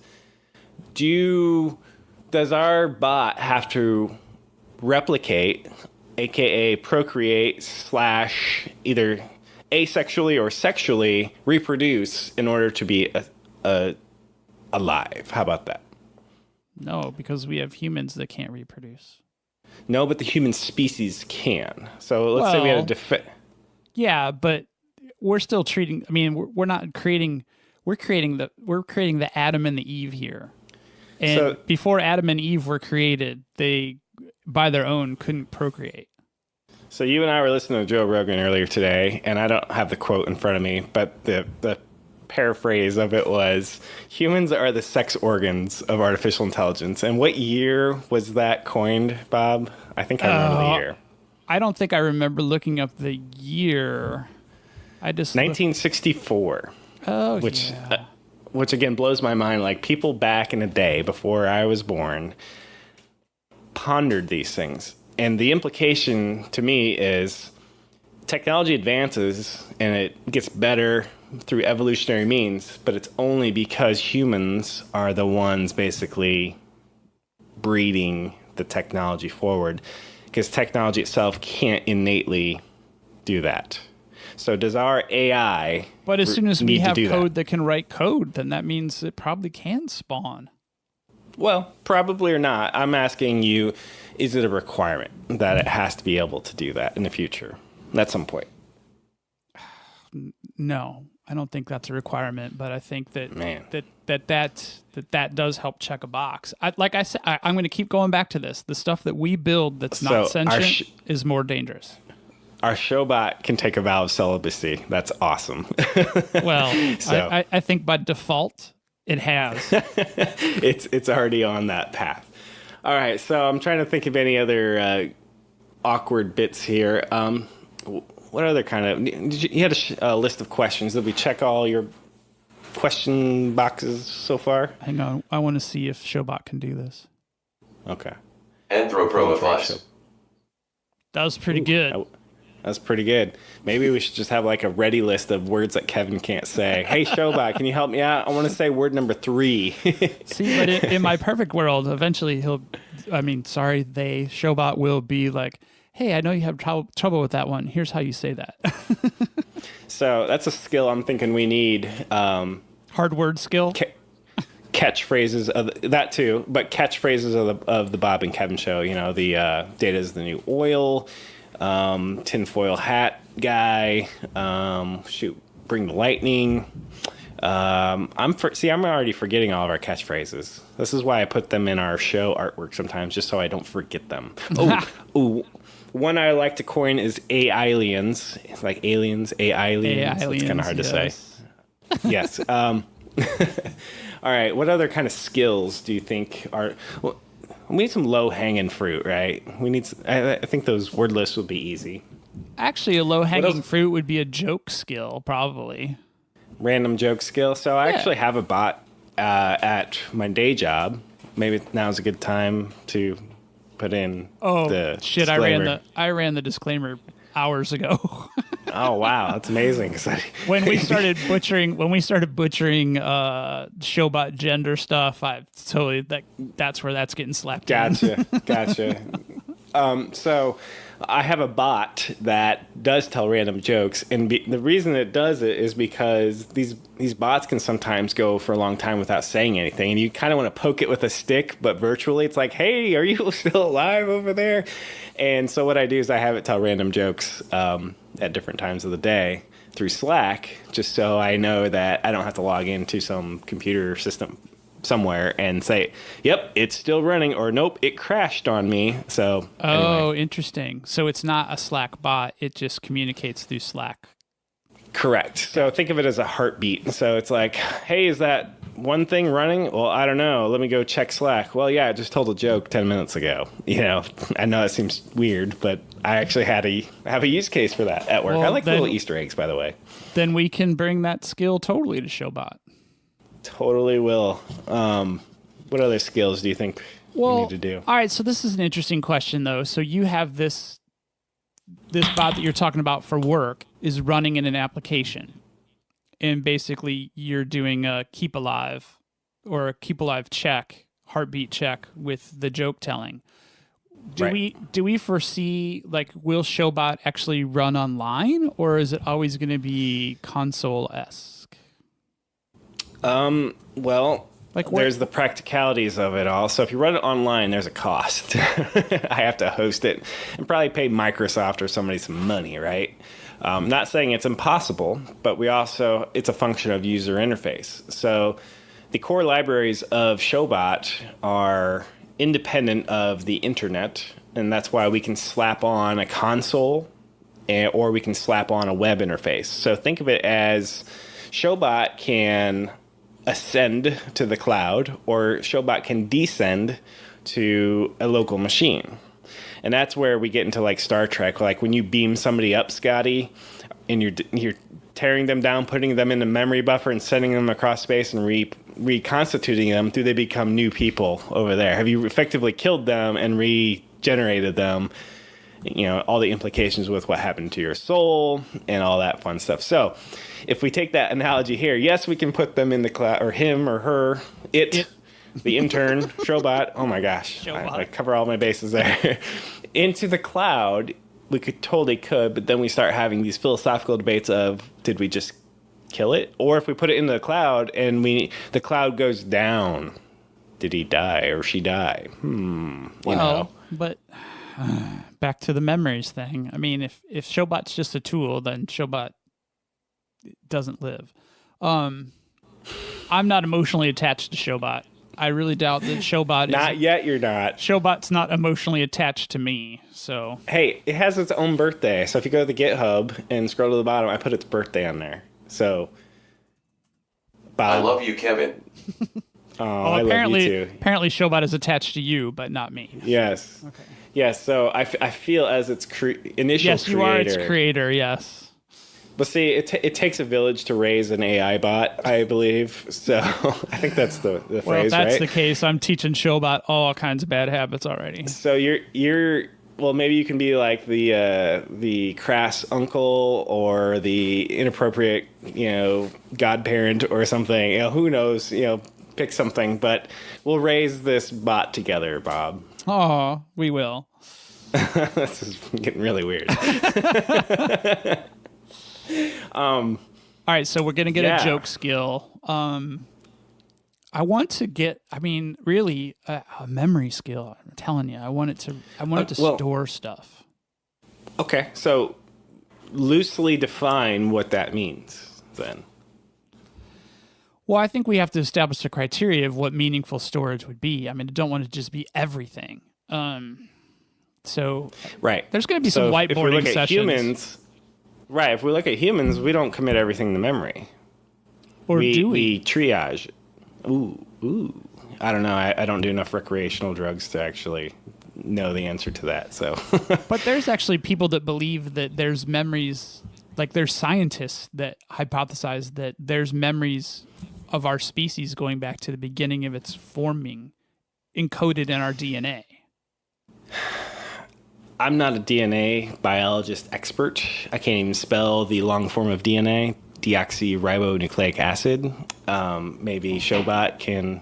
Speaker 2: Does our bot have to replicate, aka procreate / either asexually or sexually reproduce in order to be alive? How about that?
Speaker 1: No, because we have humans that can't reproduce.
Speaker 2: No, but the human species can. So let's say we had a
Speaker 1: Yeah, but we're still treating. I mean, we're not creating. We're creating the Adam and the Eve here. And
Speaker 2: So-
Speaker 1: before Adam and Eve were created, they by their own couldn't procreate.
Speaker 2: So you and I were listening to Joe Rogan earlier today, and I don't have the quote in front of me, but the paraphrase of it was, humans are the sex organs of artificial intelligence. And what year was that coined, Bob? I think I remember the year.
Speaker 1: I don't think I remember looking up the year. I just
Speaker 2: 1964.
Speaker 1: Oh,
Speaker 2: which
Speaker 1: yeah.
Speaker 2: which again blows my mind. Like, people back in the day before I was born pondered these things, and the implication to me is technology advances and it gets better through evolutionary means, but it's only because humans are the ones basically breeding the technology forward, because technology itself can't innately do that. So does our AI
Speaker 1: But as soon as we
Speaker 2: need to
Speaker 1: have
Speaker 2: do
Speaker 1: code that can write code, then that means it probably can spawn.
Speaker 2: Well, probably or not. I'm asking you, is it a requirement that it has to be able to do that in the future at some point?
Speaker 1: No, I don't think that's a requirement, but I think that
Speaker 2: Man.
Speaker 1: that does help check a box. Like I said, I'm going to keep going back to this. The stuff that we build that's not
Speaker 2: So our
Speaker 1: sentient is more dangerous.
Speaker 2: Our Showbot can take a vow of celibacy. That's awesome.
Speaker 1: Well,
Speaker 2: So-
Speaker 1: I think by default it has.
Speaker 2: It's already on that path. All right, so I'm trying to think of any other awkward bits here. What other kind of... You had a list of questions. Did we check all your question boxes so far?
Speaker 1: Hang on, I want to see if Showbot can do this.
Speaker 2: Okay.
Speaker 3: Anthropomorphize.
Speaker 1: That was pretty good.
Speaker 2: That's pretty good. Maybe we should just have like a ready list of words that Kevin can't say. Hey, Showbot, can you help me out? I want to say word number 3.
Speaker 1: See, but in my perfect world, eventually Showbot will be like, hey, I know you have trouble with that one. Here's how you say that.
Speaker 2: So that's a skill I'm thinking we need.
Speaker 1: Hard word skill.
Speaker 2: Catchphrases of that too, but catchphrases of the Bob and Kevin show. You know, the data is the new oil. Tinfoil hat guy. Bring the lightning. I'm already forgetting all of our catchphrases. This is why I put them in our show artwork sometimes, just so I don't forget them. One I like to coin is A-aliens. It's like aliens, A-aliens. It's kind of hard to say. Yes. All right. What other kind of skills do you think are... Well, We need some low-hanging fruit, right? I think those word lists would be easy.
Speaker 1: Actually, a low-hanging fruit would be a joke skill, probably.
Speaker 2: Random joke skill. So I actually have a bot at my day job. Maybe now's a good time to put in the
Speaker 1: shit!
Speaker 2: disclaimer.
Speaker 1: I ran the disclaimer hours ago.
Speaker 2: Oh wow, that's amazing!
Speaker 1: when we started butchering Showbot gender stuff, that's where that's getting slapped.
Speaker 2: Gotcha. So I have a bot that does tell random jokes, and the reason it does it is because these bots can sometimes go for a long time without saying anything, and you kind of want to poke it with a stick, but virtually it's like, hey, are you still alive over there? And so what I do is I have it tell random jokes at different times of the day through Slack, just so I know that I don't have to log into some computer system somewhere and say, yep, it's still running, or nope, it crashed on me. So anyway.
Speaker 1: Interesting. So it's not a Slack bot, it just communicates through Slack.
Speaker 2: Correct. So think of it as a heartbeat. So it's like, hey, is that one thing running? Well, I don't know. Let me go check Slack. Well, yeah, I just told a joke 10 minutes ago. I know it seems weird, but I actually have a use case for that at work.
Speaker 1: Well,
Speaker 2: I like little Easter eggs, by the way.
Speaker 1: Then we can bring that skill totally to Showbot.
Speaker 2: Totally will. What other skills do you think we need to do?
Speaker 1: All right, so this is an interesting question, though. So you have this bot that you're talking about for work is running in an application. And basically, you're doing a keep alive check, heartbeat check with the joke telling. Do we foresee, will Showbot actually run online, or is it always going to be console-esque?
Speaker 2: Well, there's the practicalities of it all. So if you run it online, there's a cost. I have to host it and probably pay Microsoft or somebody some money, right? Not saying it's impossible, but it's a function of user interface. So the core libraries of Showbot are independent of the internet, and that's why we can slap on a console or we can slap on a web interface. So think of it as Showbot can ascend to the cloud, or Showbot can descend to a local machine. And that's where we get into Star Trek, when you beam somebody up, Scotty, and you're tearing them down, putting them in a memory buffer and sending them across space and reconstituting them, do they become new people over there? Have you effectively killed them and regenerated them? All the implications with what happened to your soul and all that fun stuff. So if we take that analogy here, yes, we can put them in the cloud, or him or her, the intern, Showbot. Oh my gosh, I cover all my bases there. Into the cloud, we totally could, but then we start having these philosophical debates of, did we just kill it? Or if we put it into the cloud and the cloud goes down, did he die or she die?
Speaker 1: But back to the memories thing. I mean, if Showbot's just a tool, then Showbot doesn't live. I'm not emotionally attached to Showbot. I really doubt that Showbot is...
Speaker 2: Not yet, you're not.
Speaker 1: Showbot's not emotionally attached to me, so...
Speaker 2: Hey, it has its own birthday. So if you go to the GitHub and scroll to the bottom, I put its birthday on there. So... Bob.
Speaker 3: I love you, Kevin.
Speaker 2: I love you too.
Speaker 1: Apparently Showbot is attached to you, but not me.
Speaker 2: Yes. Okay. Yes, so I feel as its initial
Speaker 1: yes, you are its creator, yes.
Speaker 2: But see, it takes a village to raise an AI bot, I believe. So I think that's the phrase,
Speaker 1: well, if that's
Speaker 2: right?
Speaker 1: the case, I'm teaching Showbot all kinds of bad habits already.
Speaker 2: So well, maybe you can be like the crass uncle or the inappropriate, godparent or something. Who knows? Pick something. But we'll raise this bot together, Bob.
Speaker 1: Oh, we will.
Speaker 2: This is getting really weird.
Speaker 1: All right, so we're gonna get a joke skill. I want to get, really a memory skill. I'm telling you, I want it to store stuff.
Speaker 2: Okay, so loosely define what that means, then.
Speaker 1: Well, I think we have to establish a criteria of what meaningful storage would be. I don't want it to just be everything. So
Speaker 2: right,
Speaker 1: there's going to be some whiteboarding sessions.
Speaker 2: Humans, right, if we look at humans, we don't commit everything to memory.
Speaker 1: Or do we?
Speaker 2: We triage. Ooh. I don't know. I don't do enough recreational drugs to actually know the answer to that. So,
Speaker 1: But there's actually people that believe that there's memories, like there's scientists that hypothesize that there's memories of our species going back to the beginning of its forming encoded in our DNA.
Speaker 2: I'm not a DNA biologist expert. I can't even spell the long form of DNA, deoxyribonucleic acid. Maybe Showbot can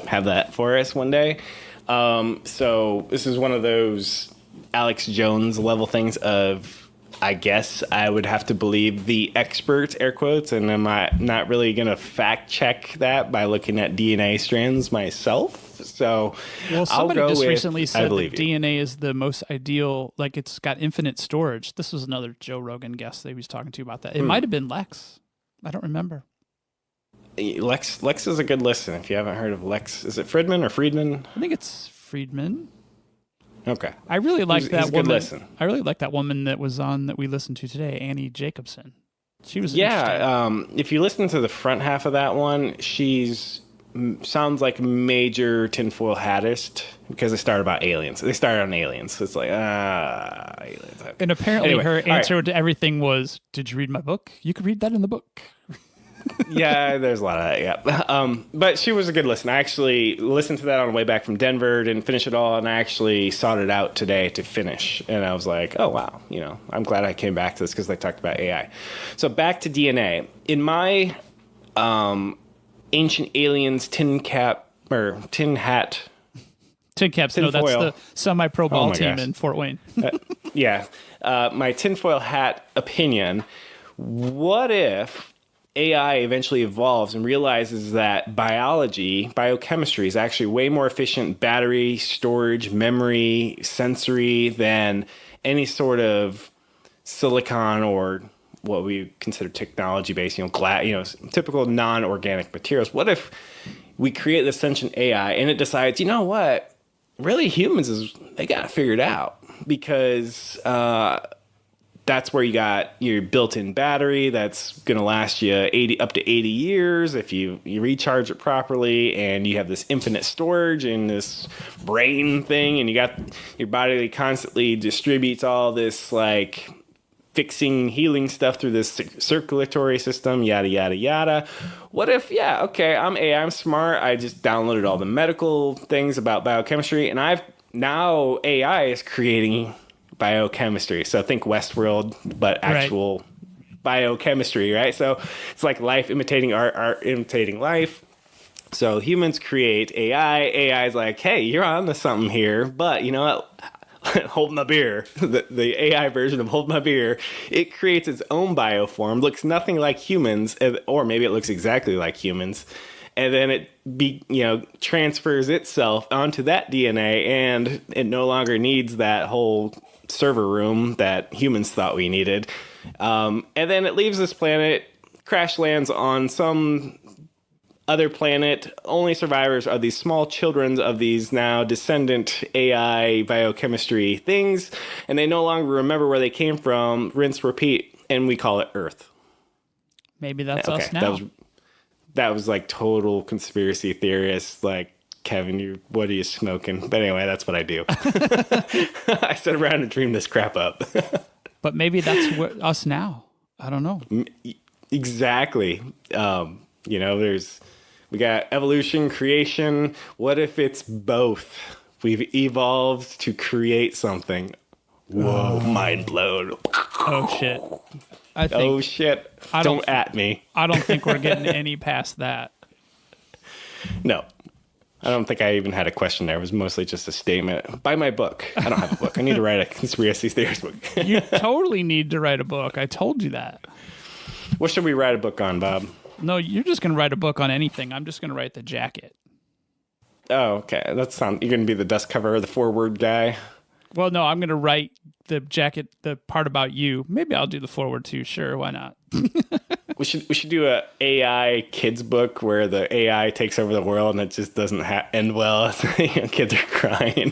Speaker 2: have that for us one day. So this is one of those Alex Jones level things of, I guess I would have to believe the experts, air quotes, and am I not really going to fact check that by looking at DNA strands myself? So
Speaker 1: well, somebody
Speaker 2: I'll go
Speaker 1: just
Speaker 2: with,
Speaker 1: recently said that
Speaker 2: you.
Speaker 1: DNA is the most ideal, like it's got infinite storage. This was another Joe Rogan guest that he was talking to about that. It might have been Lex. I don't remember.
Speaker 2: Lex is a good listen. If you haven't heard of Lex, is it Friedman or Friedman?
Speaker 1: I think it's Friedman.
Speaker 2: Okay.
Speaker 1: I really like
Speaker 2: He's
Speaker 1: that
Speaker 2: a good
Speaker 1: woman.
Speaker 2: listen.
Speaker 1: I really like that woman that was on that we listened to today, Annie Jacobsen. She was interesting.
Speaker 2: If you listen to the front half of that one, sounds like major tinfoil hattist because they started about aliens. They started on aliens. So it's like, aliens. Okay.
Speaker 1: And apparently
Speaker 2: Anyway,
Speaker 1: her
Speaker 2: all
Speaker 1: answer
Speaker 2: right.
Speaker 1: to everything was, did you read my book? You could read that in the book.
Speaker 2: Yeah, there's a lot of that, yeah. But she was a good listen. I actually listened to that on the way back from Denver, didn't finish it all, and I actually sought it out today to finish. And I was like, oh, wow, I'm glad I came back to this because they talked about AI. So back to DNA. In my Ancient Aliens tin hat.
Speaker 1: Tin caps. No, that's
Speaker 2: Tinfoil.
Speaker 1: the semi-pro ball
Speaker 2: my
Speaker 1: team
Speaker 2: gosh.
Speaker 1: in Fort Wayne.
Speaker 2: My tinfoil hat opinion. What if AI eventually evolves and realizes that biochemistry is actually way more efficient battery, storage, memory, sensory than any sort of silicon or what we consider technology-based, typical non-organic materials. What if we create this sentient AI and it decides, you know what? Really, they got it figured out because that's where you got your built-in battery that's going to last you up to 80 years if you recharge it properly, and you have this infinite storage and this brain thing, and you got your body that constantly distributes all this like fixing, healing stuff through this circulatory system, yada, yada, yada. What if, I'm AI, I'm smart, I just downloaded all the medical things about biochemistry, and now AI is creating biochemistry. So think Westworld, but actual biochemistry, right? So it's like life imitating art imitating life. So humans create AI. AI is like, hey, you're on to something here, but you know what? Hold my beer. The AI version of Hold My Beer, it creates its own bioform, looks nothing like humans, or maybe it looks exactly like humans. And then it transfers itself onto that DNA, and it no longer needs that whole server room that humans thought we needed. And then it leaves this planet, crash lands on some other planet. Only survivors are these small children of these now descendant AI biochemistry things, and they no longer remember where they came from. Rinse, repeat, and we call it Earth.
Speaker 1: Maybe that's us now.
Speaker 2: That was like total conspiracy theorist, like, Kevin, what are you smoking? But anyway, that's what I do. I sit around and dream this crap up.
Speaker 1: But maybe that's us now. I don't know.
Speaker 2: Exactly. We got evolution, creation. What if it's both? We've evolved to create something. Whoa, mind blown.
Speaker 1: Oh, shit.
Speaker 2: Oh, shit. Don't at me.
Speaker 1: I don't think we're getting any past that.
Speaker 2: No. I don't think I even had a question there. It was mostly just a statement. Buy my book. I don't have a book. I need to write a conspiracy theories book.
Speaker 1: You totally need to write a book. I told you that.
Speaker 2: What should we write a book on, Bob?
Speaker 1: No, you're just going to write a book on anything. I'm just going to write the jacket.
Speaker 2: Oh, okay. You're going to be the dust cover, the forward guy?
Speaker 1: Well, no, I'm going to write the jacket, the part about you. Maybe I'll do the forward too. Sure, why not?
Speaker 2: We should do a AI kids book where the AI takes over the world and it just doesn't end well. Kids are crying.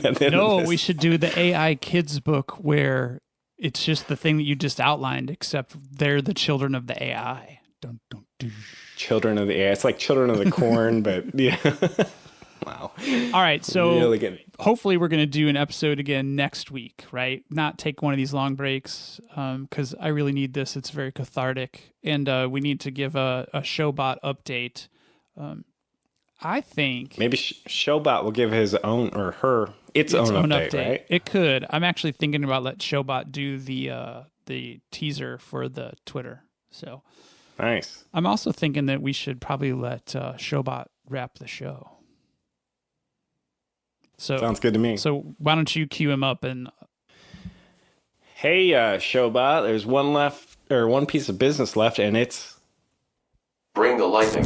Speaker 1: We should do the AI kids book where it's just the thing that you just outlined, except they're the children of the AI. Dun, dun, dun.
Speaker 2: Children of the AI. It's like Children of the Corn, but yeah.
Speaker 1: All right, so
Speaker 2: Really good.
Speaker 1: hopefully we're going to do an episode again next week, right? Not take one of these long breaks because I really need this. It's very cathartic, and we need to give a Showbot update. I think
Speaker 2: Maybe Showbot will give his own or her its own update, right?
Speaker 1: It could. I'm actually thinking about let Showbot do the teaser for the Twitter. So
Speaker 2: Nice.
Speaker 1: I'm also thinking that we should probably let Showbot wrap the show. So
Speaker 2: Sounds good to me.
Speaker 1: So why don't you cue him up and
Speaker 2: Hey, Showbot, there's one piece of business left, and it's
Speaker 3: Bring the lightning.